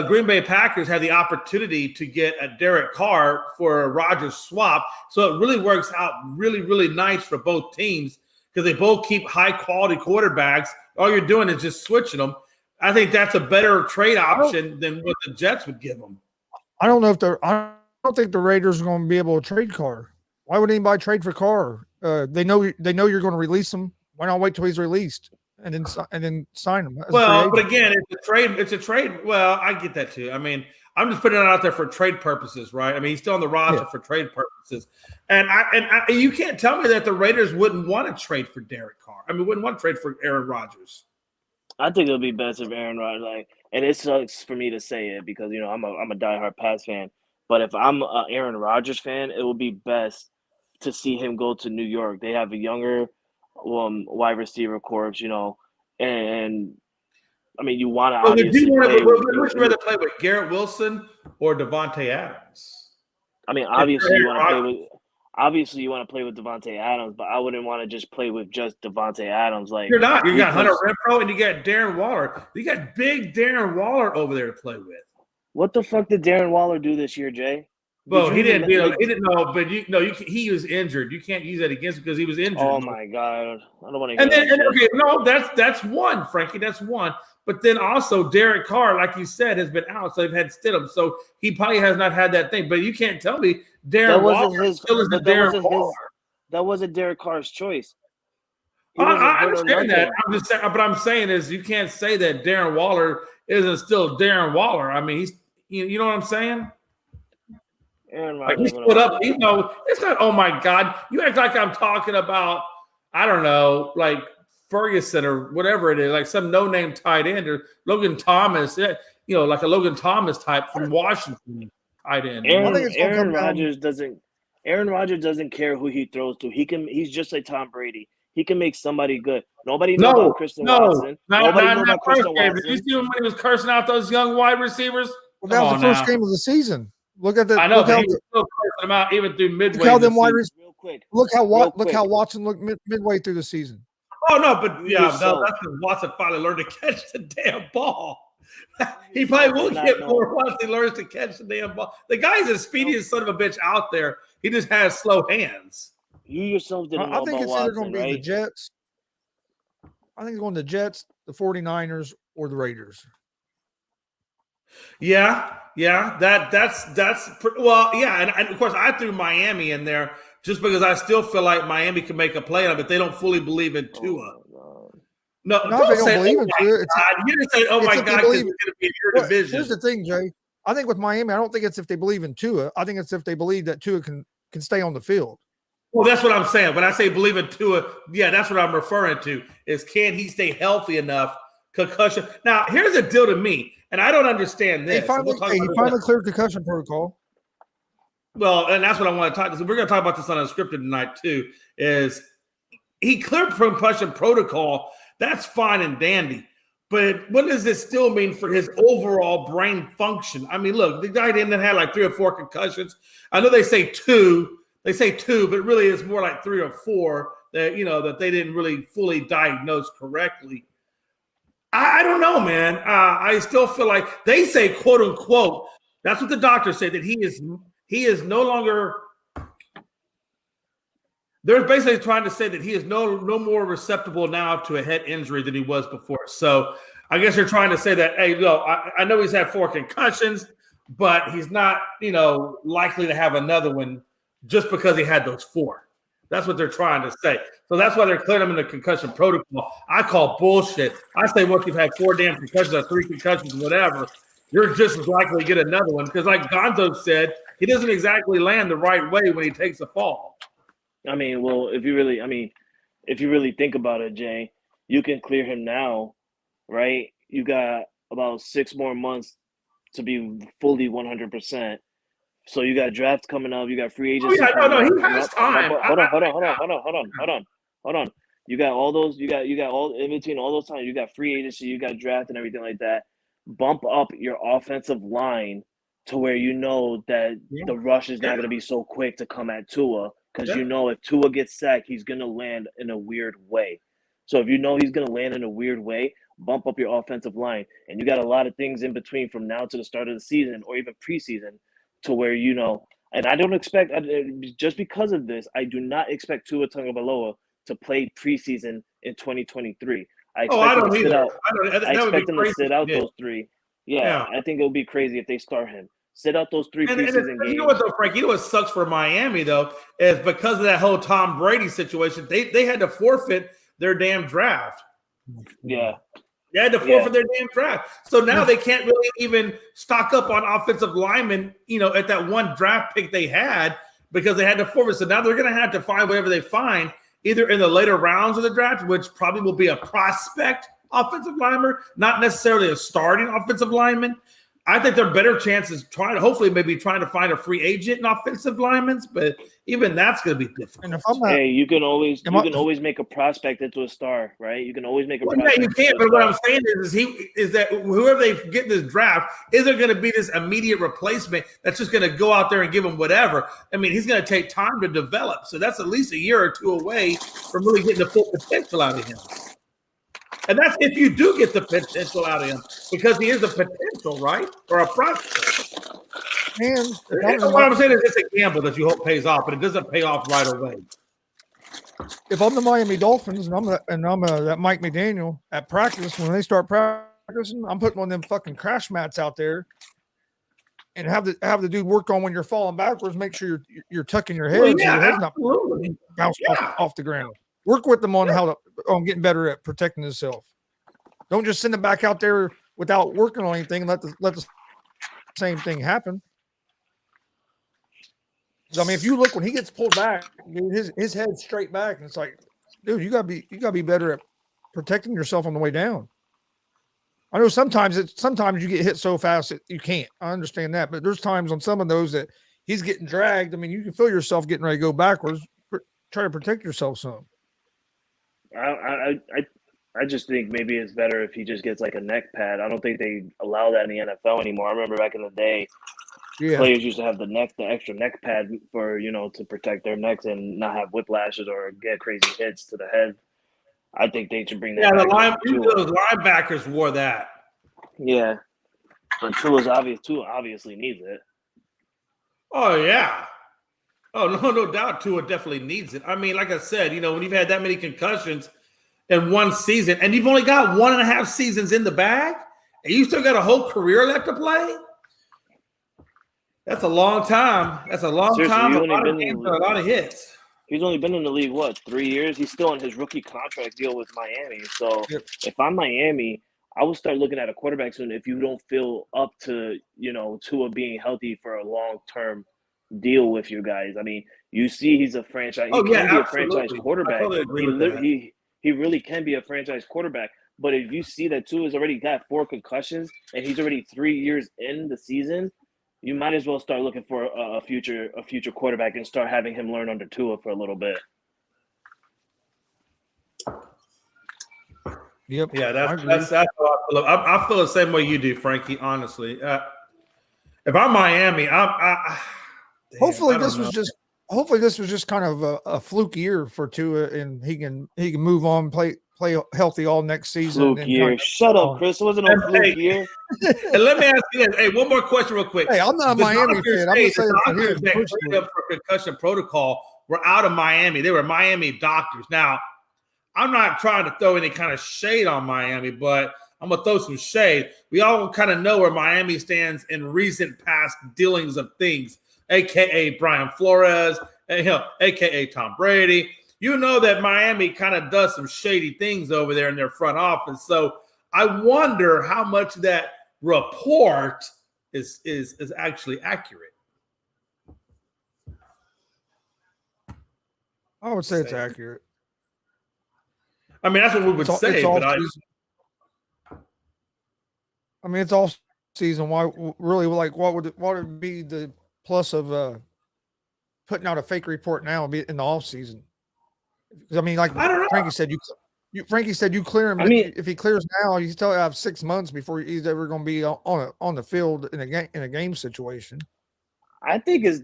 Green Bay Packers had the opportunity to get a Derek Carr for a Rodgers swap. So it really works out really, really nice for both teams because they both keep high-quality quarterbacks. All you're doing is just switching them. I think that's a better trade option than what the Jets would give them. I don't think the Raiders are going to be able to trade Carr. Why would anybody trade for Carr? They know you're going to release him. Why not wait till he's released and then sign him? Well, but again, it's a trade. Well, I get that too. I mean, I'm just putting it out there for trade purposes, right? I mean, he's still on the roster for trade purposes, and you can't tell me that the Raiders wouldn't want to trade for Derek Carr. I mean, wouldn't want to trade for Aaron Rodgers. I think it'll be best if Aaron Rodgers, and it sucks for me to say it because I'm a diehard Pats fan. But if I'm an Aaron Rodgers fan, it would be best to see him go to New York. They have a younger wide receiver corps, and I mean, you want to obviously would you rather play with Garrett Wilson or Davante Adams? I mean, obviously you want to play with Davante Adams, but I wouldn't want to just play with just Davante Adams. You're not. You got Hunter Renfrow and you got Darren Waller. You got big Darren Waller over there to play with. What the fuck did Darren Waller do this year, Jay? Well, he didn't know, but he was injured. You can't use that against him because he was injured. Oh my God, I don't want to. That's one, Frankie. That's one. But then also Derek Carr, like you said, has been out, so they've had Stidham, so he probably has not had that thing. But you can't tell me Darren Waller still is the Darren Waller. That wasn't Derek Carr's choice. I understand that. I'm just saying, but I'm saying is you can't say that Darren Waller isn't still Darren Waller. I mean, you know what I'm saying? Like he split up. You know, it's not. Oh my God! You act like I'm talking about. I don't know, like Ferguson or whatever it is, like some no-name tight end or Logan Thomas. You know, like a Logan Thomas type from Washington tight end. Aaron Rodgers doesn't care who he throws to. He's just like Tom Brady. He can make somebody good. Nobody knows about Christian Watson. Nobody knows about Christian Watson. Did you see when he was cursing out those young wide receivers? Well, that was the first game of the season. Look at that. I know, but he was still cursing them out even through midway. Look how them wide receivers. Real quick. Look how Watson looked midway through the season. Oh no, but that's because Watson finally learned to catch the damn ball. He probably will get more once he learns to catch the damn ball. The guy's as speedy as son of a bitch out there. He just has slow hands. You yourself didn't know I think about it's Watson, either going to be the Jets. I think it's going to the Jets, the 49ers, or the Raiders. Yeah. That's well, yeah, and of course I threw Miami in there just because I still feel like Miami can make a play on it, but they don't fully believe in Tua. No, don't say, believe in Tua. You didn't say, "Oh my God," because it's going to be your division. Here's the thing, Jay. I think with Miami, I don't think it's if they believe in Tua. I think it's if they believe that Tua can stay on the field. Well, that's what I'm saying. When I say believe in Tua, yeah, that's what I'm referring to. Is can he stay healthy enough? Concussion. Now, here's the deal to me, and I don't understand this. He finally cleared concussion protocol. Well, and that's what I want to talk about. We're going to talk about this on Unscripted tonight too. Is he cleared concussion protocol? That's fine and dandy. But what does this still mean for his overall brain function? I mean, look, the guy didn't have like 3 or 4 concussions. I know they say 2. They say 2, but really it's more like 3 or 4 that, that they didn't really fully diagnose correctly. I don't know, man. I still feel like they say, quote unquote, that's what the doctor said, that he is no longer. They're basically trying to say that he is no more susceptible now to a head injury than he was before. So I guess they're trying to say that, hey, I know he's had 4 concussions, but he's not, likely to have another one just because he had those 4. That's what they're trying to say. So that's why they're clearing him in the concussion protocol. I call bullshit. I say once you've had 4 damn concussions or 3 concussions, whatever, you're just as likely to get another one. Because like Gonzo said, he doesn't exactly land the right way when he takes a fall. I mean, well, if you really think about it, Jay, you can clear him now, right? You got about 6 more months to be fully 100%. So you got drafts coming up. You got free agency. Oh yeah, no, he has time. Hold on. You got all those. You got all in between all those times. You got free agency. You got draft and everything like that. Bump up your offensive line to where that the rush is not going to be so quick to come at Tua, because if Tua gets sacked, he's going to land in a weird way. So if he's going to land in a weird way, bump up your offensive line, and you got a lot of things in between from now to the start of the season or even preseason. To where and I don't expect just because of this, I do not expect Tua Tagovailoa to play preseason in 2023. I expect him to sit out. I expect him to sit out those 3. Yeah, I think it'll be crazy if they start him. Sit out those 3 preseason games. You know what though, Frank? You know what sucks for Miami though is because of that whole Tom Brady situation, they had to forfeit their damn draft. Yeah. They had to forfeit their damn draft. So now they can't really even stock up on offensive linemen, at that one draft pick they had because they had to forfeit. So now they're going to have to find whatever they find, either in the later rounds of the draft, which probably will be a prospect offensive lineman, not necessarily a starting offensive lineman. I think there are better chances trying to find a free agent in offensive linemen, but even that's going to be difficult. Hey, you can always make a prospect into a star, right? You can always make a prospect. Yeah, you can. But what I'm saying is that whoever they get in this draft isn't going to be this immediate replacement that's just going to go out there and give him whatever. I mean, he's going to take time to develop, so that's at least a year or 2 away from really getting the full potential out of him. And that's if you do get the potential out of him, because he is a potential, right? Or a prospect. And what I'm saying is it's a gamble that you hope pays off, but it doesn't pay off right away. If I'm the Miami Dolphins and I'm that Mike McDaniel at practice, when they start practicing, I'm putting one of them fucking crash mats out there and have the dude work on when you're falling backwards. Make sure you're tucking your head so your head's not bouncing off the ground. Work with them on on getting better at protecting himself. Don't just send him back out there without working on anything and let the same thing happen. I mean, if you look when he gets pulled back, dude, his head's straight back, and it's like, dude, you gotta be better at protecting yourself on the way down. I know sometimes you get hit so fast that you can't. I understand that, but there's times on some of those that he's getting dragged. I mean, you can feel yourself getting ready to go backwards. Try to protect yourself some. I just think maybe it's better if he just gets like a neck pad. I don't think they allow that in the NFL anymore. I remember back in the day, players used to have the extra neck pad for, to protect their necks and not have whiplashes or get crazy hits to the head. I think they should bring that. Yeah, those linebackers wore that. Yeah, but Tua obviously needs it. Oh yeah. Oh no doubt, Tua definitely needs it. I mean, like I said, when you've had that many concussions in one season, and you've only got 1.5 seasons in the bag, and you still got a whole career left to play. That's a long time. That's a long time. A lot of games, a lot of hits. He's only been in the league, 3 years? He's still on his rookie contract deal with Miami. So if I'm Miami, I will start looking at a quarterback soon if you don't feel up to, Tua being healthy for a long-term deal with you guys. I mean, you see he's a franchise. He can be a franchise quarterback. I totally agree with that. He really can be a franchise quarterback. But if you see that Tua's already got 4 concussions and he's already 3 years in the season, you might as well start looking for a future quarterback and start having him learn under Tua for a little bit. Yep. Yeah, that's how I feel. I feel the same way you do, Frankie. Honestly, if I'm Miami, hopefully this was just kind of a fluke year for Tua, and he can move on, play healthy all next season. Fluke year. Shut up, Chris. It wasn't a fluke year. And let me ask you this. Hey, one more question real quick. Hey, I'm not a Miami fan. I'm just saying for concussion protocol were out of Miami. They were Miami doctors. Now, I'm not trying to throw any kind of shade on Miami, but I'm going to throw some shade. We all kind of know where Miami stands in recent past dealings of things, a.k.a. Brian Flores, a.k.a. Tom Brady. You know that Miami kind of does some shady things over there in their front office. So I wonder how much that report is actually accurate. I would say it's accurate. I mean, that's what we would say. I mean, it's all season. Why really? Like, what would be the plus of putting out a fake report now in the off season? Because I mean, like Frankie said, Frankie said you clear him. I mean, if he clears now, you still have 6 months before he's ever going to be on the field in a game situation. I think it's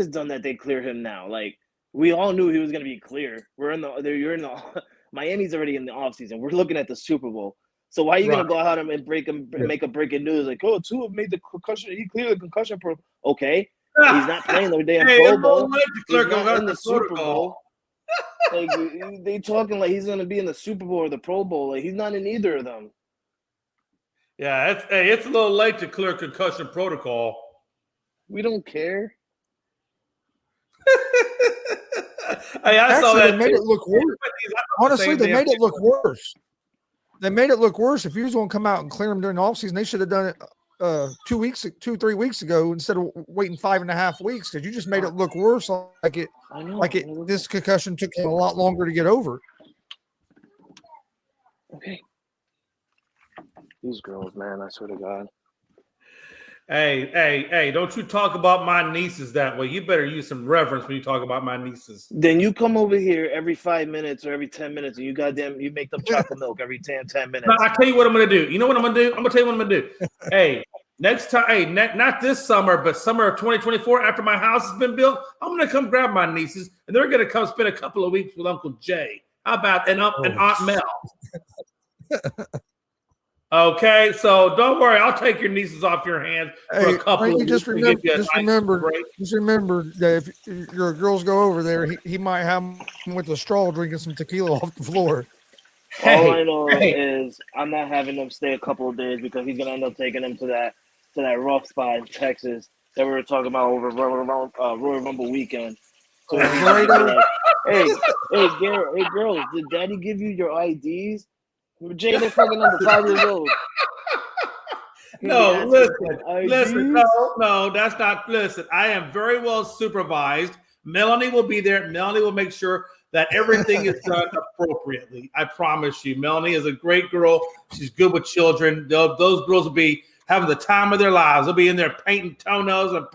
done that they clear him now. Like, we all knew he was going to be clear. You're in the Miami's already in the offseason. We're looking at the Super Bowl. So why are you going to go out and make a breaking news like, oh, Tua made the concussion. He cleared the concussion pro. Okay, he's not playing the damn Pro Bowl. He's not in the Super Bowl. Like, they talking like he's going to be in the Super Bowl or the Pro Bowl. Like, he's not in either of them. Yeah, it's a little late to clear concussion protocol. We don't care. I saw that. They made it look worse. Honestly, they made it look worse. They made it look worse. If you was going to come out and clear them during the offseason, they should have done it 3 weeks ago instead of waiting 5.5 weeks, because you just made it look worse. This concussion took a lot longer to get over. Okay. These girls, man, I swear to God. Hey, don't you talk about my nieces that way. You better use some reverence when you talk about my nieces. Then you come over here every 5 minutes or every 10 minutes and you make them chocolate milk every 10 minutes. No, I tell you what I'm going to do. You know what I'm going to do? I'm going to tell you what I'm going to do. Hey, next time, not this summer, but summer of 2024, after my house has been built, I'm going to come grab my nieces, and they're going to come spend a couple of weeks with Uncle Jay. How about and Aunt Mel? Okay, so don't worry. I'll take your nieces off your hands for a couple of weeks. Just remember that if your girls go over there, he might have them with a straw drinking some tequila off the floor. All I know is I'm not having them stay a couple of days because he's gonna end up taking them to that rough spot in Texas that we were talking about over Royal Rumble weekend. So hey, girls, did daddy give you your IDs? Jay, they're fucking under 5 years old. No, listen, no, that's not. Listen, I am very well supervised. Melanie will be there. Melanie will make sure that everything is done appropriately. I promise you. Melanie is a great girl. She's good with children. Those girls will be having the time of their lives. They'll be in there painting toenails and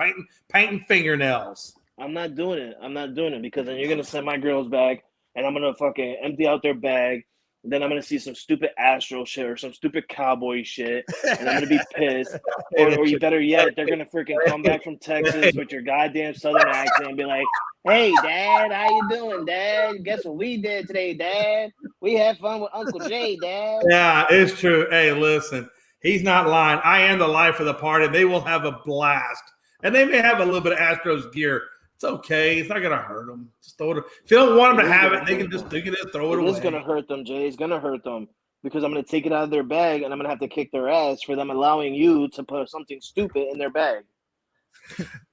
painting fingernails. I'm not doing it because then you're gonna send my girls back, and I'm gonna fucking empty out their bag. Then I'm gonna see some stupid Astro shit or some stupid cowboy shit, and I'm gonna be pissed. Or you better yet, they're gonna freaking come back from Texas with your goddamn Southern accent and be like, "Hey, Dad, how you doing, Dad? Guess what we did today, Dad? We had fun with Uncle Jay, Dad." Yeah, it's true. Hey, listen, he's not lying. I am the life of the party. They will have a blast, and they may have a little bit of Astros gear. It's okay. It's not gonna hurt them. Just throw it. If you don't want them to have it, they can just throw it away. It's gonna hurt them, Jay. It's gonna hurt them because I'm gonna take it out of their bag and I'm gonna have to kick their ass for them allowing you to put something stupid in their bag.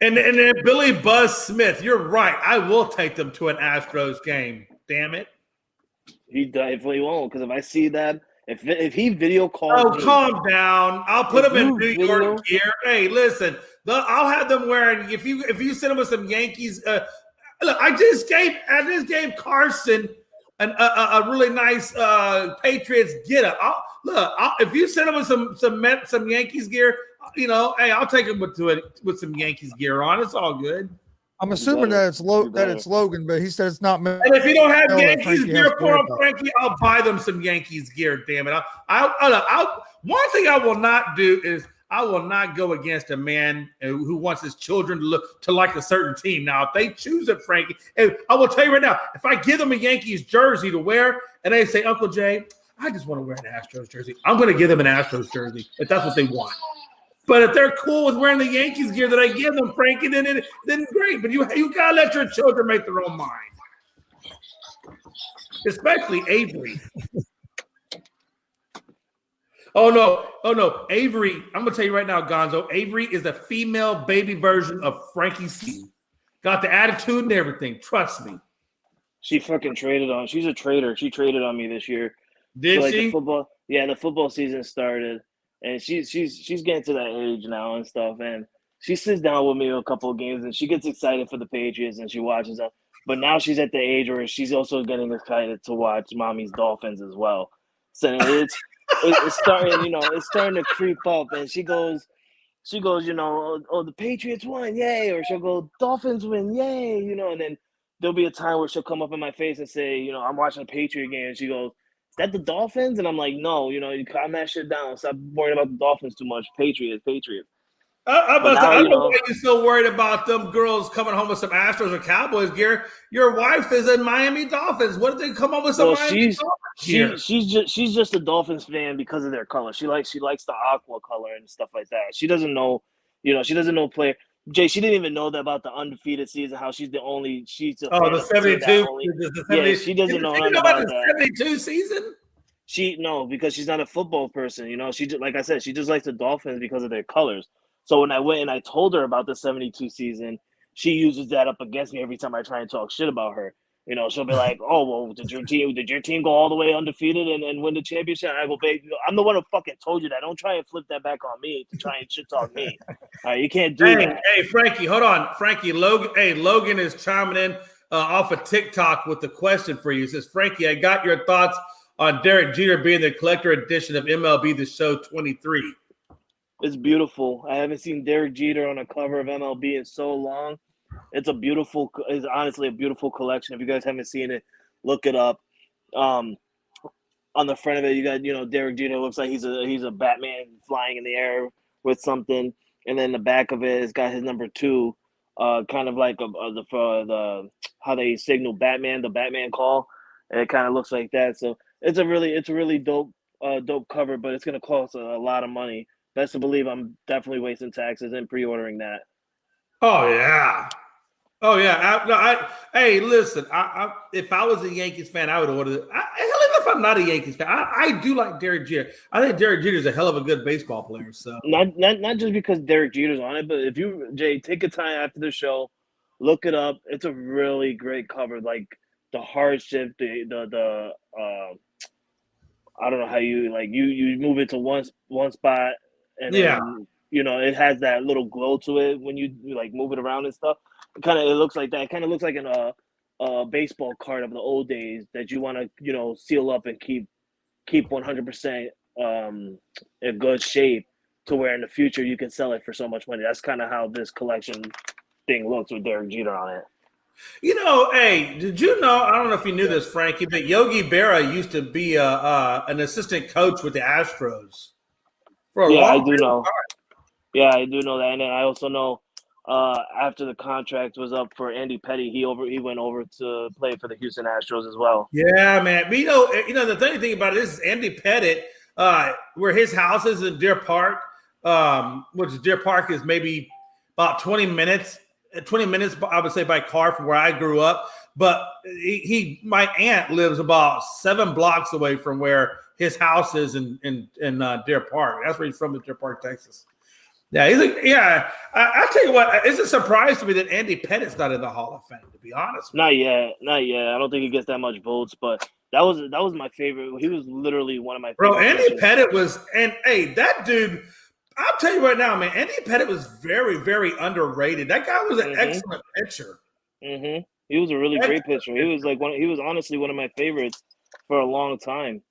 And then Billy Buzz Smith, you're right. I will take them to an Astros game. Damn it. He definitely won't, because if I see that, if he video calls me, calm down. I'll put them in New York gear. Hey, listen. I'll have them wearing. If you send them with some Yankees, look, I just gave Carson a really nice Patriots getup. If you send them with some Yankees gear, hey, I'll take them with some Yankees gear on. It's all good. I'm assuming that it's Logan, but he said it's not. And if you don't have Yankees gear for him, Frankie, I'll buy them some Yankees gear. Damn it! One thing I will not do is I will not go against a man who wants his children to like a certain team. Now, if they choose it, Frankie, and I will tell you right now, if I give them a Yankees jersey to wear, and they say, "Uncle Jay, I just want to wear an Astros jersey," I'm going to give them an Astros jersey if that's what they want. But if they're cool with wearing the Yankees gear that I give them, Frankie, then great. But you gotta let your children make their own mind, especially Avery. Oh no, Avery. I'm gonna tell you right now, Gonzo. Avery is a female baby version of Frankie C. Got the attitude and everything. Trust me. She fucking traded on. She's a trader. She traded on me this year. Did she? The football season started. And she's getting to that age now and stuff, and she sits down with me a couple of games, and she gets excited for the Patriots, and she watches them. But now she's at the age where she's also getting excited to watch mommy's Dolphins as well. So it's starting, it's starting to creep up, and she goes, oh, the Patriots won, yay, or she'll go, Dolphins win, yay, and then there'll be a time where she'll come up in my face and say, I'm watching a Patriot game, and she goes, "Is that the Dolphins?" And I'm like, "No, you calm that shit down. Stop worrying about the Dolphins too much. Patriots." I don't know why you're so worried about them girls coming home with some Astros or Cowboys gear. Your wife is in Miami Dolphins. What did they come up with some Miami Dolphins gear? She's just a Dolphins fan because of their color. She likes the aqua color and stuff like that. She doesn't know, she doesn't know player. Jay, she didn't even know that about the undefeated season. How she's the 72. Yeah, she doesn't know about the 72 season. Because she's not a football person. She like I said, she just likes the Dolphins because of their colors. So when I went and I told her about the 72 season, she uses that up against me every time I try and talk shit about her. She'll be like, "Oh, well, did your team go all the way undefeated and win the championship?" I go, "Babe, I'm the one who fucking told you that. Don't try and flip that back on me to try and shit talk me. All right, you can't do that." Hey, Frankie, hold on. Frankie, Logan is chiming in off of TikTok with the question for you. He says, "Frankie, I got your thoughts on Derek Jeter being the collector edition of MLB The Show 23. It's beautiful. I haven't seen Derek Jeter on a cover of MLB in so long. It's honestly a beautiful collection. If you guys haven't seen it, look it up. On the front of it, you got Derek Jeter looks like he's a Batman flying in the air with something, and then the back of it has got his number 2, kind of like the how they signal Batman, the Batman call. And it kind of looks like that. So it's a really dope cover, but it's gonna cost a lot of money. Best to believe I'm definitely wasting taxes and pre-ordering that. Oh yeah. Hey, listen. If I was a Yankees fan, I would order it. Hell, even if I'm not a Yankees fan, I do like Derek Jeter. I think Derek Jeter is a hell of a good baseball player. So not just because Derek Jeter's on it, but if you, Jay, take a time after the show, look it up. It's a really great cover. Like hardship, I don't know how you you move it to one spot, and then it has that little glow to it when you like move it around and stuff. It looks like that. It kind of looks like a baseball card of the old days that you want to seal up and keep 100% in good shape, to where in the future you can sell it for so much money. That's kind of how this collection thing looks with Derek Jeter on it. Hey, did you know? I don't know if you knew this, Frankie, but Yogi Berra used to be an assistant coach with the Astros for a long I do know. Yeah, I do know that, and then I also know after the contract was up for Andy Petty, he went over to play for the Houston Astros as well. Yeah, man. But, the funny thing about it is Andy Pettit, where his house is in Deer Park, which Deer Park is maybe about 20 minutes, I would say, by car from where I grew up. But my aunt lives about 7 blocks away from where his house is in Deer Park. That's where he's from, in Deer Park, Texas. Yeah, I tell you what, it's a surprise to me that Andy Pettit's not in the Hall of Fame, to be honest. Not yet. I don't think he gets that much votes, but that was my favorite. He was literally one of my favorite. Bro, Andy Pettit was, and hey, that dude, I'll tell you right now, man, Andy Pettit was very, very underrated. That guy was an excellent pitcher. Mm-hmm. He was a really great pitcher. He was honestly one of my favorites for a long time.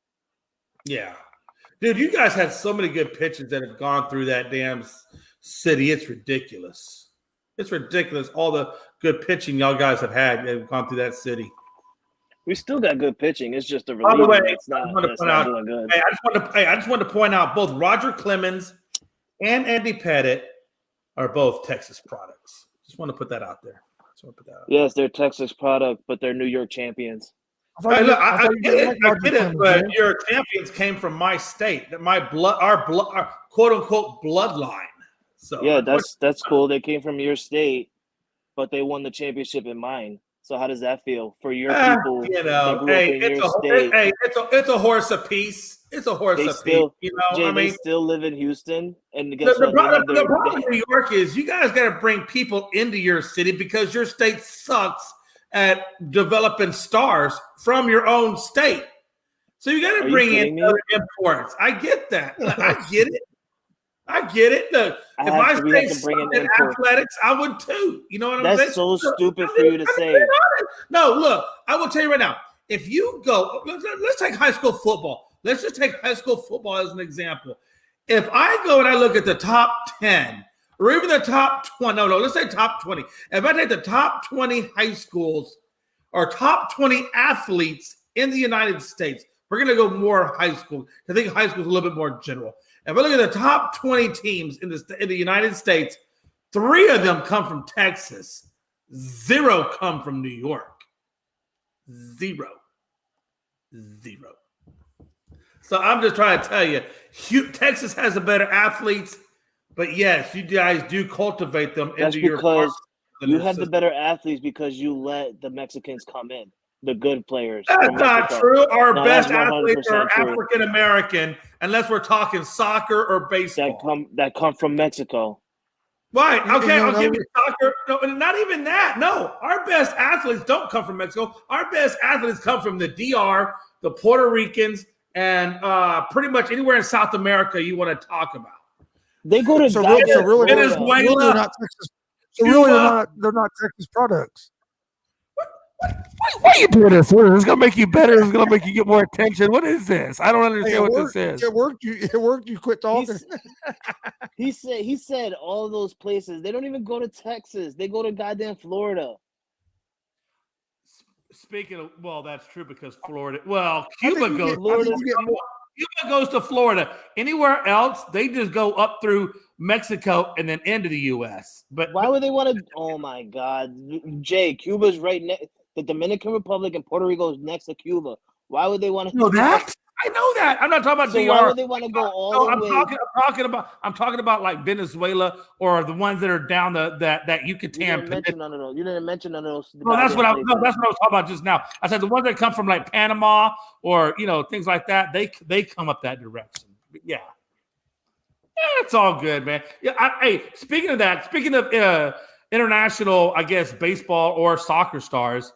Yeah. Dude, you guys had so many good pitchers that have gone through that damn city. It's ridiculous. It's ridiculous. All the good pitching y'all guys have had that have gone through that city. We still got good pitching. It's just a relief. By the way, it's not doing good. I just wanted to point out both Roger Clemens and Andy Pettit are both Texas products. Just want to put that out there. Yes, they're Texas product, but they're New York champions. I get it, but your champions came from my state, our quote unquote bloodline. So yeah, that's cool. They came from your state, but they won the championship in mine. So how does that feel for your people? It's a horse apiece. It's a horse apiece. They still live in Houston, and the problem in New York is you guys got to bring people into your city because your state sucks at developing stars from your own state. So you got to bring in other imports. I get that. I get it. Look, if my state sucked in athletics, I would too. You know what I'm saying? That's so stupid for you to say. No, look, I will tell you right now. If you go, let's take high school football. Let's just take high school football as an example. If I go and I look at the top 10, or even the top 20, let's say top 20. If I take the top 20 high schools or top 20 athletes in the United States, we're going to go more high school. I think high school is a little bit more general. If I look at the top 20 teams in the United States, 3 of them come from Texas. 0 come from New York. 0. So I'm just trying to tell you, Texas has the better athletes. But yes, you guys do cultivate them into your because you have the better athletes because you let the Mexicans come in, the good players. That's not true. Our best athletes are African American, unless we're talking soccer or baseball. That come from Mexico. Right. Okay, I'll give you soccer. No, not even that. No, our best athletes don't come from Mexico. Our best athletes come from the DR, the Puerto Ricans, and pretty much anywhere in South America you want to talk about. They go to Venezuela. They're not Texas. So really, they're not Texas products. Why are you doing this? It's gonna make you better. It's gonna make you get more attention. What is this? I don't understand what this is. It worked. You quit talking. He said all those places. They don't even go to Texas. They go to goddamn Florida. Speaking of, well, that's true because Florida. Well, Cuba goes. Cuba goes to Florida. Anywhere else, they just go up through Mexico and then into the U.S. But why would they want to? Oh my God, Jay, Cuba's right next. The Dominican Republic and Puerto Rico is next to Cuba. Why would they want to? Know that? I know that. I'm not talking about DR. Why would they want to go all the way? I'm talking about like Venezuela or the ones that are down that Yucatan. You didn't mention none of those. No, that's what I was talking about just now. I said the ones that come from like Panama or things like that. They come up that direction. Yeah, it's all good, man. Yeah. Hey, speaking of international, I guess baseball or soccer stars.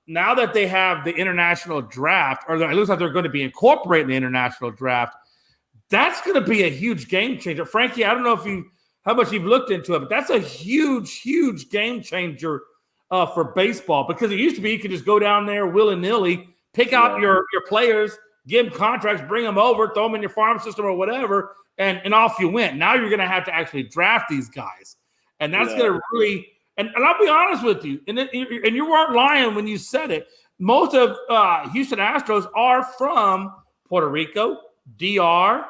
now that they have the international draft, or it looks like they're going to be incorporating the international draft, that's going to be a huge game changer. Frankie, I don't know how much you've looked into it, but that's a huge, huge game changer for baseball, because it used to be you could just go down there willy-nilly, pick out your players, give them contracts, bring them over, throw them in your farm system or whatever, and off you went. Now you're going to have to actually draft these guys. And that's going to really – and I'll be honest with you, and you weren't lying when you said it. Most of Houston Astros are from Puerto Rico, DR,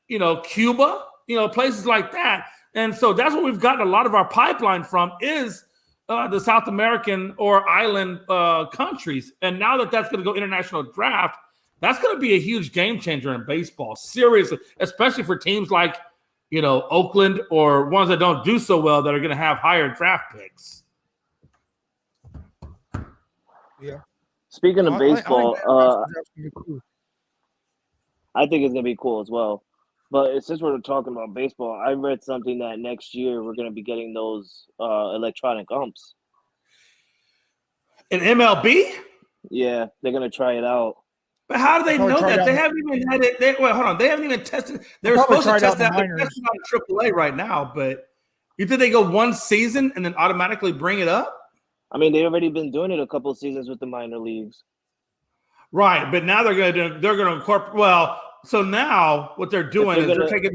Cuba, places like that. And so that's what we've gotten a lot of our pipeline from is the South American or island countries. And now that's going to go international draft, that's going to be a huge game changer in baseball, seriously, especially for teams like, Oakland or ones that don't do so well that are going to have higher draft picks. Yeah. Speaking of baseball, I think it's going to be cool as well. But since we're talking about baseball, I read something that next year we're going to be getting those electronic umps. In MLB? Yeah, they're going to try it out. But how do they know that? They haven't even had it. Hold on. They haven't even tested. They were supposed to test that. They're testing on AAA right now. But you think they go one season and then automatically bring it up? I mean, they've already been doing it a couple of seasons with the minor leagues. Right, but now they're going to incorporate. Well, so now what they're doing is they're taking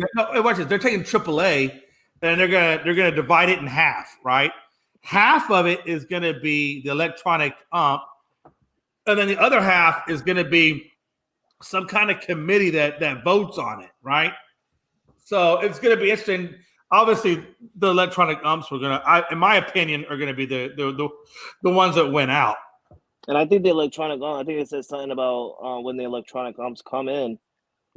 AAA and they're going to divide it in half. Right, half of it is going to be the electronic ump. And then the other half is going to be some kind of committee that votes on it, right? So it's going to be interesting. Obviously, the electronic umps in my opinion, are going to be the ones that went out. And I think the electronic ump, I think it says something about when the electronic umps come in,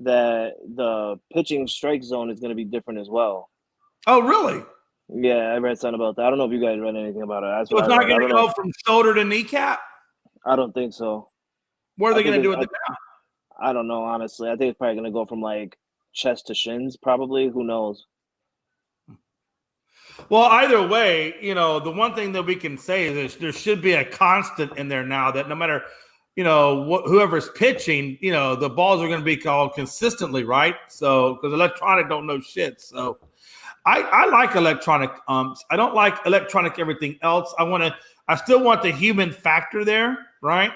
that the pitching strike zone is going to be different as well. Oh, really? Yeah, I read something about that. I don't know if you guys read anything about it. So it's not going to go from shoulder to kneecap? I don't think so. What are they going to do with it now? I don't know, honestly. I think it's probably going to go from like chest to shins, probably. Who knows? Well, either way, the one thing that we can say is there should be a constant in there now that no matter, whoever's pitching, the balls are going to be called consistently, right? So, because electronic don't know shit. So, I like electronic umps. I don't like electronic everything else. I still want the human factor there, right?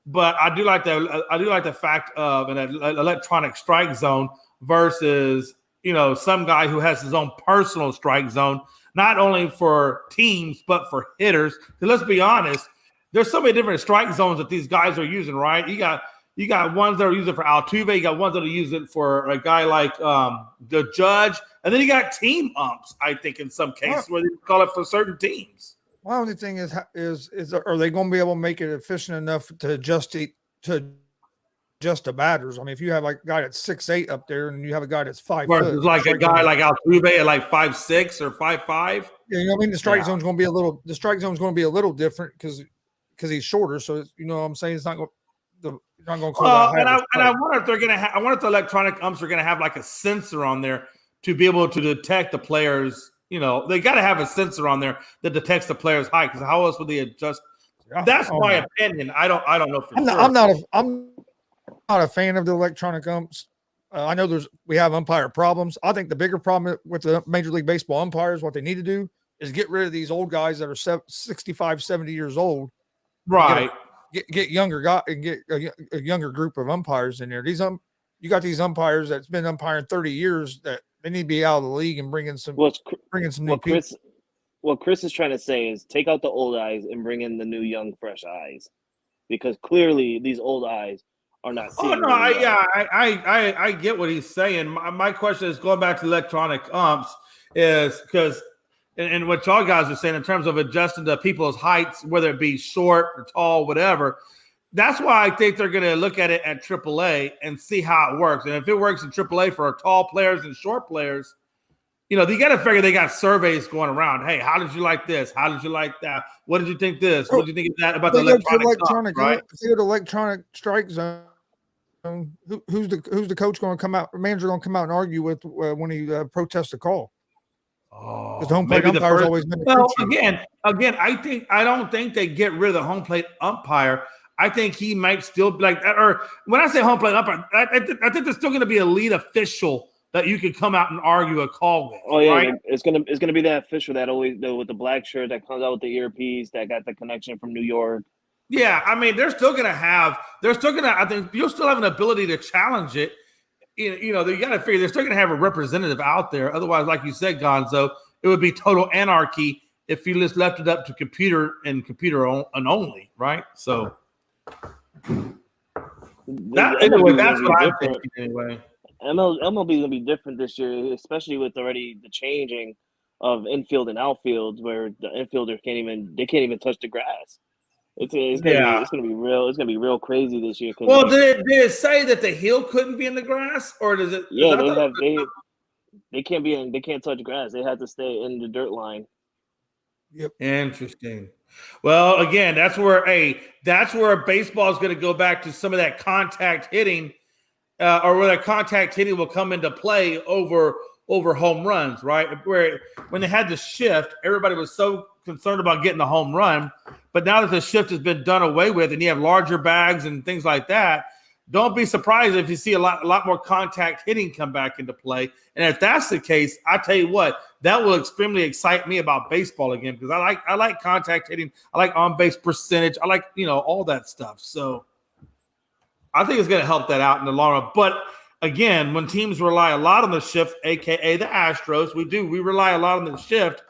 But I do like the fact of an electronic strike zone versus some guy who has his own personal strike zone, not only for teams but for hitters. Let's be honest, there's so many different strike zones that these guys are using, right? You got ones that are using for Altuve, you got ones that are using for a guy like the Judge, and then you got team umps. I think in some cases where they call it for certain teams. My only thing is are they going to be able to make it efficient enough to adjust the batters? I mean, if you have like a guy that's 6'8" up there and you have a guy that's 5 foot, like a guy like Altuve at like 5'6" or 5'5". Yeah, the strike zone's going to be a little. The strike zone's going to be a little different because he's shorter. So what I'm saying, it's not going. You're not going to call that. And I wonder if they're going to. I wonder if the electronic umps are going to have like a sensor on there to be able to detect the players. They got to have a sensor on there that detects the player's height, because how else would they adjust? That's my opinion. I don't know for sure. I'm not a fan of the electronic umps. I know we have umpire problems. I think the bigger problem with the Major League Baseball umpires, what they need to do is get rid of these old guys that are 65, 70 years old. Right. Get younger guy and get a younger group of umpires in there. You got these umpires that's been umpiring 30 years that they need to be out of the league and bring in some new people. What Chris is trying to say is take out the old eyes and bring in the new, young, fresh eyes, because clearly these old eyes are not seeing. Oh no, I get what he's saying. My question is going back to electronic umps is because, and what y'all guys are saying in terms of adjusting to people's heights, whether it be short or tall, whatever. That's why I think they're going to look at it at AAA and see how it works. And if it works in AAA for tall players and short players, they got to figure they got surveys going around. Hey, how did you like this? How did you like that? What did you think this? What did you think of that about the electronic right? The electronic strike zone. Who's the coach going to come out? Manager going to come out and argue with when he protests the call? Because home plate umpire's always been. Well, again, I don't think they get rid of the home plate umpire. I think he might still be like, or when I say home plate umpire, I think there's still going to be a lead official that you could come out and argue a call with. Oh yeah, right? it's gonna be that official that always with the black shirt that comes out with the earpiece that got the connection from New York. Yeah, I mean, I think you'll still have an ability to challenge it. You got to figure they're still going to have a representative out there. Otherwise, like you said, Gonzo, it would be total anarchy if you just left it up to computer only, right? So that's what I'm thinking anyway. MLB is gonna be different this year, especially with already the changing of infield and outfield, where the infielder can't even touch the grass. It's gonna be real crazy this year. Well, did it say that the heel couldn't be in the grass, or does it? Yeah, they can't touch grass. They have to stay in the dirt line. Yep. Interesting. Well, again, that's where baseball is going to go back to some of that contact hitting, or where that contact hitting will come into play over home runs, right? Where when they had the shift, everybody was so concerned about getting the home run, but now that the shift has been done away with, and you have larger bags and things like that, don't be surprised if you see a lot more contact hitting come back into play. And if that's the case, I tell you what, that will extremely excite me about baseball again, because I like contact hitting, I like on base percentage, I like all that stuff. So I think it's going to help that out in the long run. But again, when teams rely a lot on the shift, aka the Astros, we rely a lot on the shift.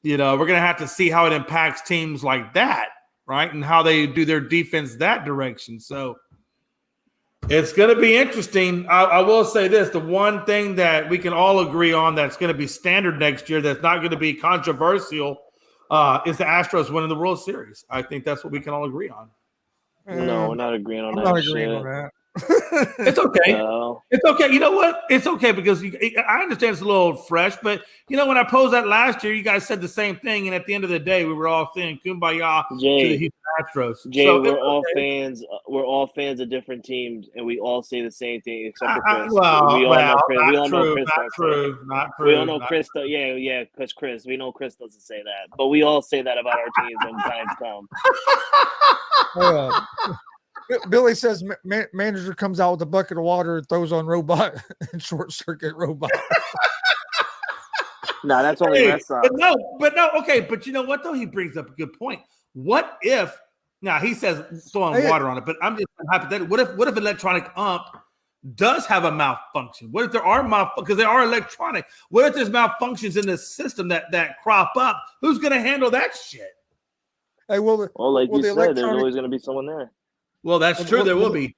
We're going to have to see how it impacts teams like that, right? And how they do their defense that direction. So it's going to be interesting. I will say this. The one thing that we can all agree on that's going to be standard next year that's not going to be controversial is the Astros winning the World Series. I think that's what we can all agree on. No, we're not agreeing on that. I'm not agreeing on that. It's okay. It's okay. You know what? It's okay because I understand it's a little fresh, but when I posed that last year, you guys said the same thing, and at the end of the day, we were all saying "Kumbaya" to the Houston Astros. Jay, so we're all fans. We're all fans of different teams, and we all say the same thing except for Chris. We all know Chris. Not true. We all know Chris. Yeah, because Chris. We know Chris doesn't say that, but we all say that about our teams when times come. Billy says manager comes out with a bucket of water and throws on robot and short circuit robot. No, that's only Red Sox. But no. Okay, but you know what though? He brings up a good point. What if? Now he says throwing water on it, but I'm just hypothetical. What if electronic ump does have a malfunction? What if there are because they are electronic? What if there's malfunctions in the system that crop up? Who's going to handle that shit? Hey, like you said, there's always going to be someone there. Well, that's true. There will be.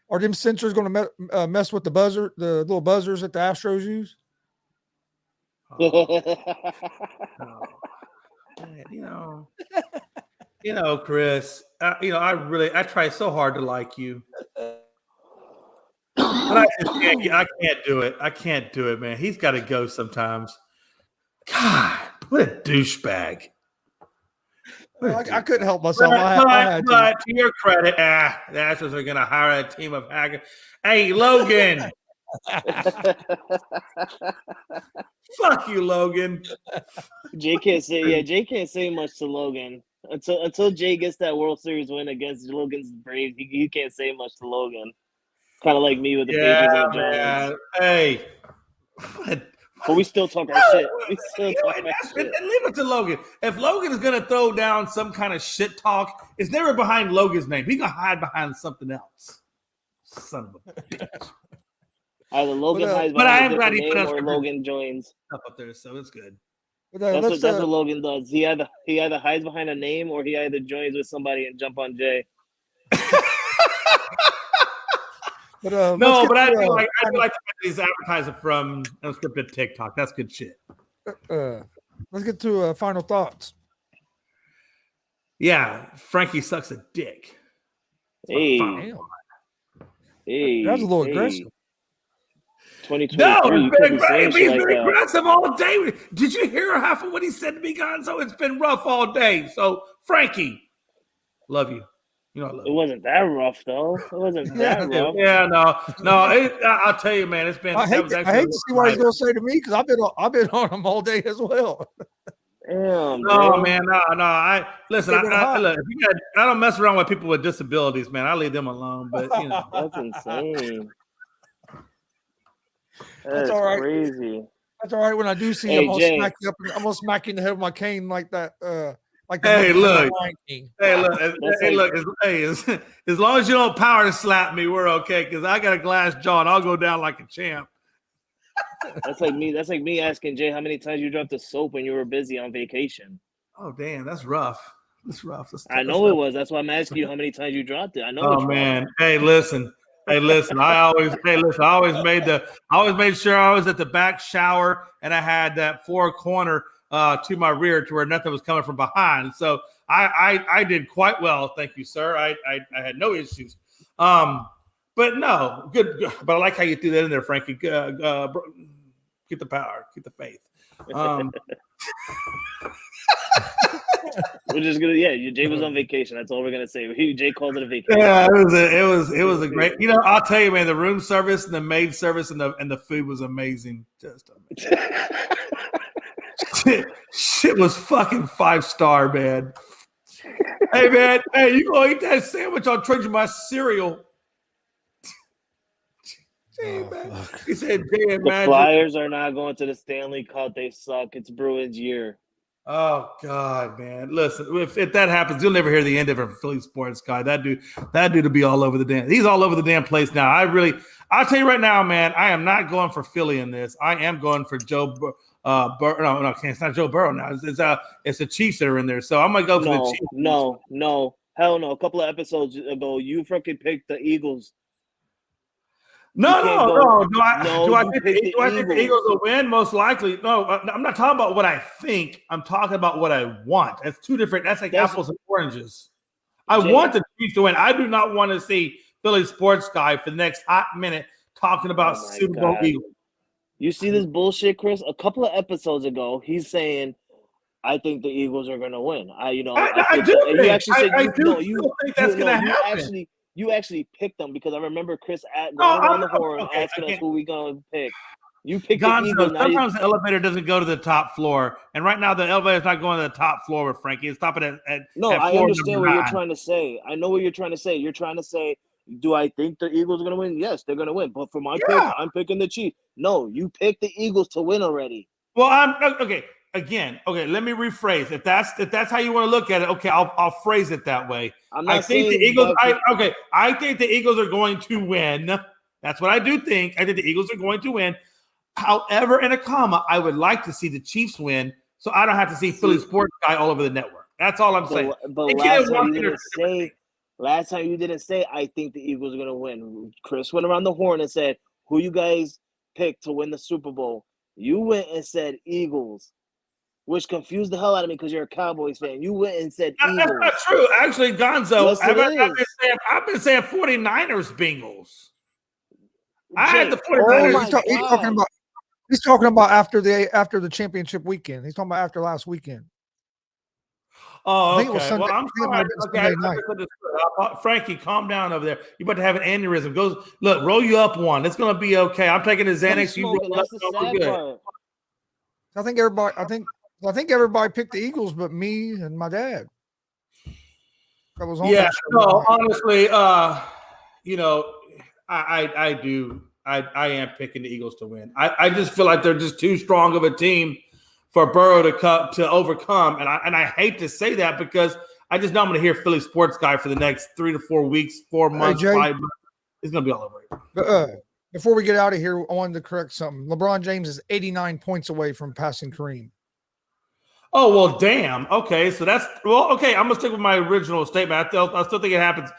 Are them sensors going to mess with the little buzzers that the Astros use? Chris. I try so hard to like you, but I can't do it. I can't do it, man. He's got to go sometimes. God, what a douchebag. I couldn't help myself. But to your credit, the Astros are going to hire a team of hackers. Hey, Logan. Fuck you, Logan. Jay can't say much to Logan until Jay gets that World Series win against Logan's Braves. He can't say much to Logan. Kind of like me with the Patriots and Jones. Hey, but we still talk our shit. Leave it to Logan. If Logan is going to throw down some kind of shit talk, it's never behind Logan's name. He's going to hide behind something else. Son of a bitch. Either Logan hides behind a different name or Logan joins. Up there, so it's good. That's what Logan does. He either hides behind a name or he either joins with somebody and jump on Jay. But I feel like these advertising from unscripted TikTok. That's good shit. Let's get to final thoughts. Yeah, Frankie sucks a dick. Hey, that's a little aggressive. 2023. No, it's been aggressive all day. Did you hear half of what he said to me, Gonzo? It's been rough all day. So, Frankie, love you. It wasn't that rough, though. It wasn't that rough. Yeah, no. I'll tell you, man. It's been. I hate to see what he's going to say to me because I've been on him all day as well. Damn, no, bro. man, no. I listen. Look, I don't mess around with people with disabilities, man. I leave them alone. But that's insane. That's all right. Crazy. That's all right. When I do see him, I'm gonna smack you in the head with my cane like that. Hey, look. As long as you don't power slap me, we're okay. Because I got a glass jaw and I'll go down like a champ. That's like me. That's like me asking Jay how many times you dropped the soap when you were busy on vacation. Oh, damn, that's rough. That's rough. I know it was. That's why I'm asking you how many times you dropped it. I know. Oh man. Hey, listen. I always made sure I was at the back shower and I had that four corner to my rear to where nothing was coming from behind. So I did quite well. Thank you, sir. I had no issues. But no, good. But I like how you threw that in there, Frankie. Get the power, get the faith. We're just gonna, Jay was on vacation. That's all we're gonna say. Jay called it a vacation. Yeah, it was a great. I'll tell you, man, the room service and the maid service and the food was amazing. Just amazing. shit was fucking 5-star, man. Hey, man, you gonna eat that sandwich? I'll trade you my cereal. He said, the Flyers are not going to the Stanley Cup. They suck. It's Bruins' year. Oh God, man! Listen, if that happens, you'll never hear the end of it from Philly sports guy. That dude to be all over the damn. He's all over the damn place now. I'll tell you right now, man. I am not going for Philly in this. I am going for Joe. No, it's not Joe Burrow now. It's the Chiefs that are in there. So I'm gonna go for the Chiefs. No, hell no. A couple of episodes ago, you freaking picked the Eagles. No. Do I think the Eagles will win? Most likely. No, I'm not talking about what I think. I'm talking about what I want. That's two different. That's apples and oranges. I want the Chiefs to win. I do not want to see Philly sports guy for the next hot minute talking about Super Bowl Eagles. You see this bullshit, Chris? A couple of episodes ago, he's saying, "I think the Eagles are going to win." I do. You actually said I think that's going to happen. You actually picked them because I remember Chris going around the horn asking us who we gonna pick. You picked the Eagles. Sometimes the elevator doesn't go to the top floor, and right now the elevator is not going to the top floor with Frankie. It's stopping at No, I understand what you're trying to say. I know what you're trying to say. You're trying to say, do I think the Eagles are going to win? Yes, they're going to win. But for my pick, I'm picking the Chiefs. No, you picked the Eagles to win already. Well, I'm okay. Again, let me rephrase. If that's how you want to look at it, okay, I'll phrase it that way. I think the Eagles. I think the Eagles are going to win. That's what I do think. I think the Eagles are going to win. However, in a comma, I would like to see the Chiefs win, so I don't have to see Philly sports guy all over the network. That's all I'm saying. But last time you didn't say I think the Eagles are going to win. Chris went around the horn and said, "Who you guys picked to win the Super Bowl?" You went and said Eagles, which confused the hell out of me because you're a Cowboys fan. You went and said Eagles. That's not true. Actually, Gonzo, I've been saying 49ers Bengals. I had the 49ers. He's talking about after the championship weekend. He's talking about after last weekend. Oh, okay. Well, I'm sorry. Frankie, calm down over there. You're about to have an aneurysm. Roll you up one. It's going to be okay. I'm taking the Xanax. You roll up. Good. I think everybody picked the Eagles, but me and my dad. That was on that show. No, honestly, I do. I am picking the Eagles to win. I just feel like they're just too strong of a team for Burrow to overcome. And I hate to say that because I just know I'm going to hear Philly sports guy for the next 3 to 4 weeks, 4 months, 5 months. It's going to be all over it. Before we get out of here, I wanted to correct something. LeBron James is 89 points away from passing Kareem. Oh, well, damn. Okay, so I'm going to stick with my original statement. I still think it happens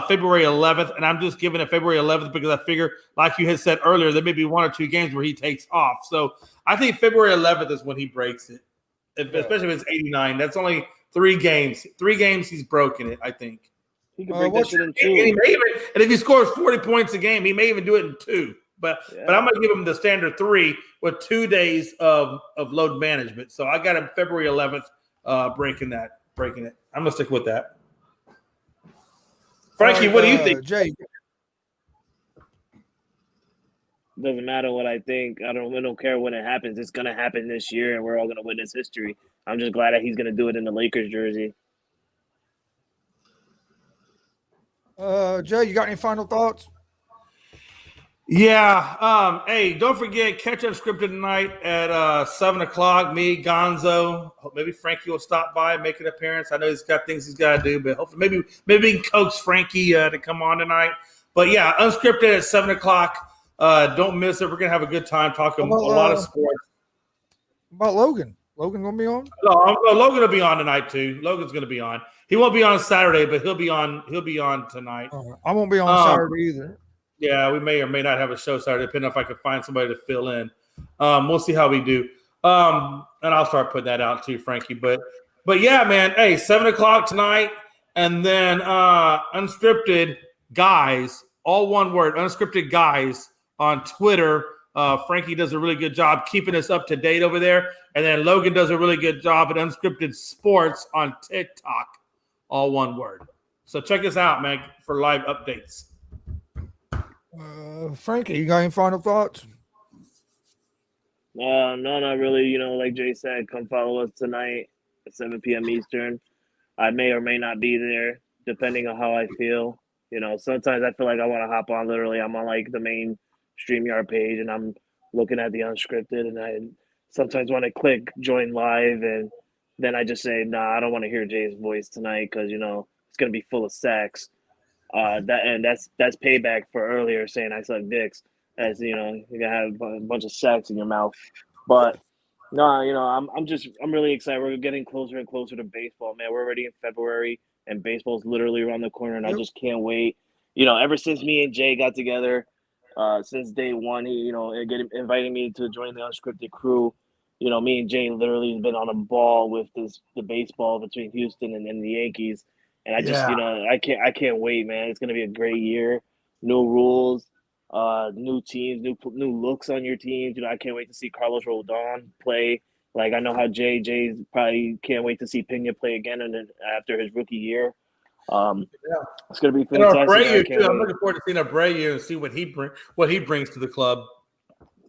February 11th, and I'm just giving it February 11th because I figure, like you had said earlier, there may be 1 or 2 games where he takes off. So I think February 11th is when he breaks it, especially if it's 89. That's only 3 games. 3 games he's broken it, I think. He can break that shit in 2. And if he scores 40 points a game, he may even do it in 2. But I'm going to give him the standard 3 with 2 days of load management. So I got him February 11th breaking it. I'm going to stick with that. Frankie, what do you think? Jay? Doesn't matter what I think. I don't care when it happens. It's gonna happen this year, and we're all gonna witness history. I'm just glad that he's gonna do it in the Lakers jersey. Jay, you got any final thoughts? Yeah. Hey, don't forget, catch up scripted tonight at 7:00. Me, Gonzo. Maybe Frankie will stop by, make an appearance. I know he's got things he's got to do, but hopefully maybe we can coax Frankie to come on tonight. But yeah, unscripted at 7:00. Don't miss it. We're gonna have a good time talking a lot of sports. About Logan? Logan gonna be on? No, Logan will be on tonight too. Logan's gonna be on. He won't be on Saturday, but he'll be on tonight. I won't be on Saturday either. Yeah, we may or may not have a show Saturday, depending if I can find somebody to fill in. We'll see how we do. And I'll start putting that out too, Frankie. But yeah, man. Hey, 7:00 tonight, and then unscripted guys, all one word, unscripted guys on Twitter. Frankie does a really good job keeping us up to date over there, and then Logan does a really good job at Unscripted Sports on TikTok, all one word. So check us out, man, for live updates. Frankie, you got any final thoughts? No, not really. You know, like Jay said, come follow us tonight at 7 p.m. Eastern. I may or may not be there, depending on how I feel. You know, sometimes I feel like I want to hop on. Literally, I'm on like the main StreamYard page, and I'm looking at the unscripted, and I sometimes want to click join live, and then I just say, nah, I don't want to hear Jay's voice tonight because, you know, it's going to be full of sacks. That's payback for earlier saying I suck dicks, as you know, you're gonna have a bunch of sacks in your mouth. But no, you know, I'm really excited. We're getting closer and closer to baseball, man. We're already in February, and baseball's literally around the corner, and I just can't wait. You know, ever since me and Jay got together, since day one, he, you know, inviting me to join the unscripted crew. You know, me and Jay literally have been on a ball with the baseball between Houston and the Yankees. And I just, you know, I can't wait, man. It's gonna be a great year. New rules, new teams, new looks on your teams. You know, I can't wait to see Carlos Rodon play. Like I know how Jay's probably can't wait to see Pena play again and after his rookie year. It's gonna be fantastic. Abreu too. I'm looking forward to seeing Abreu and see what he brings to the club.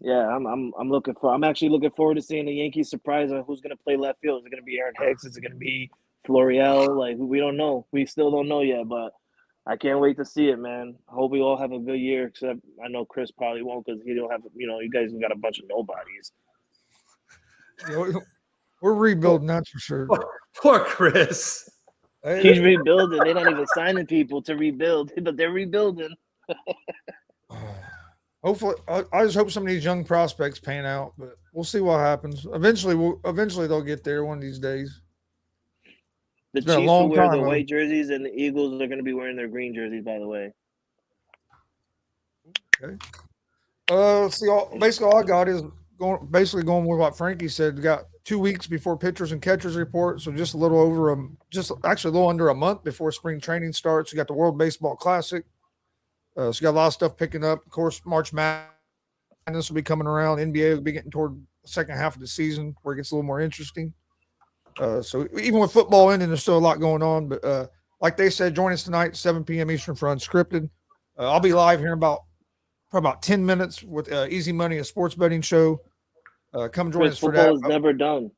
Yeah, I'm actually looking forward to seeing the Yankees surprise on who's gonna play left field. Is it gonna be Aaron Hicks? Is it gonna be Florial? Like, we don't know. We still don't know yet, but I can't wait to see it, man. I hope we all have a good year, except I know Chris probably won't because he don't have, you know, you guys have got a bunch of nobodies. We're rebuilding, that's for sure. Poor Chris. He's rebuilding. They're not even signing people to rebuild, but they're rebuilding. Hopefully, I just hope some of these young prospects pan out, but we'll see what happens. Eventually they'll get there one of these days. The Chiefs will wear the white jerseys, and the Eagles are going to be wearing their green jerseys, by the way. Okay. Let's see. Basically, all I got is going with what Frankie said. We got 2 weeks before pitchers and catchers report, so just a little under a month before spring training starts. You got the World Baseball Classic. So you got a lot of stuff picking up. Of course, March Madness will be coming around. NBA will be getting toward the second half of the season where it gets a little more interesting. So even with football ending, there's still a lot going on. But like they said, join us tonight, 7 p.m. Eastern for Unscripted. I'll be live here in probably about 10 minutes with Easy Money, a sports betting show. Come join us for that. Football is never done.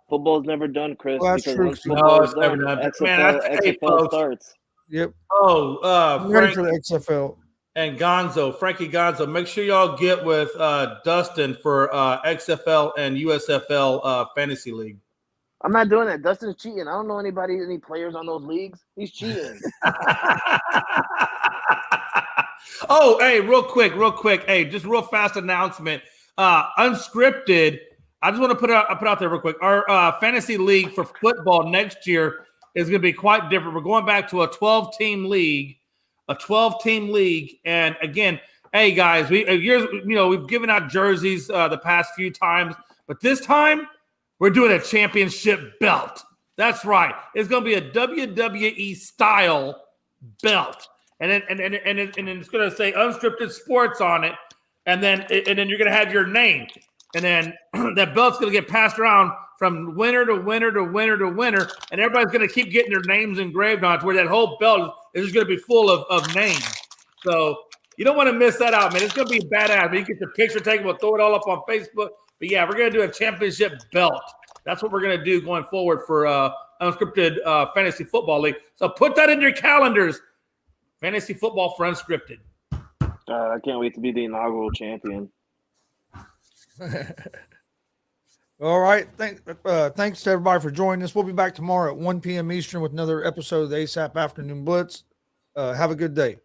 Football is never done, Chris. Well, that's true. Football is done. XFL starts. Yep. I'm ready for the XFL. And Frankie Gonzo, make sure y'all get with Dustin for XFL and USFL Fantasy League. I'm not doing that. Dustin's cheating. I don't know any players on those leagues. He's cheating. Oh, hey, real quick. Hey, just real fast announcement. Unscripted. I just want to put out there real quick. Our fantasy league for football next year is going to be quite different. We're going back to a 12-team league. And again, hey guys, we've given out jerseys the past few times, but this time we're doing a championship belt. That's right. It's going to be a WWE style belt, and then it's going to say Unscripted Sports on it, and then you're going to have your name, and then that belt's going to get passed around from winner to winner to winner to winner, and everybody's going to keep getting their names engraved on it, where that whole belt It's just going to be full of names. So you don't want to miss that out, man. It's going to be badass. You get the picture taken. We'll throw it all up on Facebook. But yeah, we're going to do a championship belt. That's what we're going to do going forward for Unscripted Fantasy Football League. So put that in your calendars. Fantasy football for Unscripted. I can't wait to be the inaugural champion. All right. Thanks to everybody for joining us. We'll be back tomorrow at 1 p.m. Eastern with another episode of the ASAP Afternoon Blitz. Have a good day.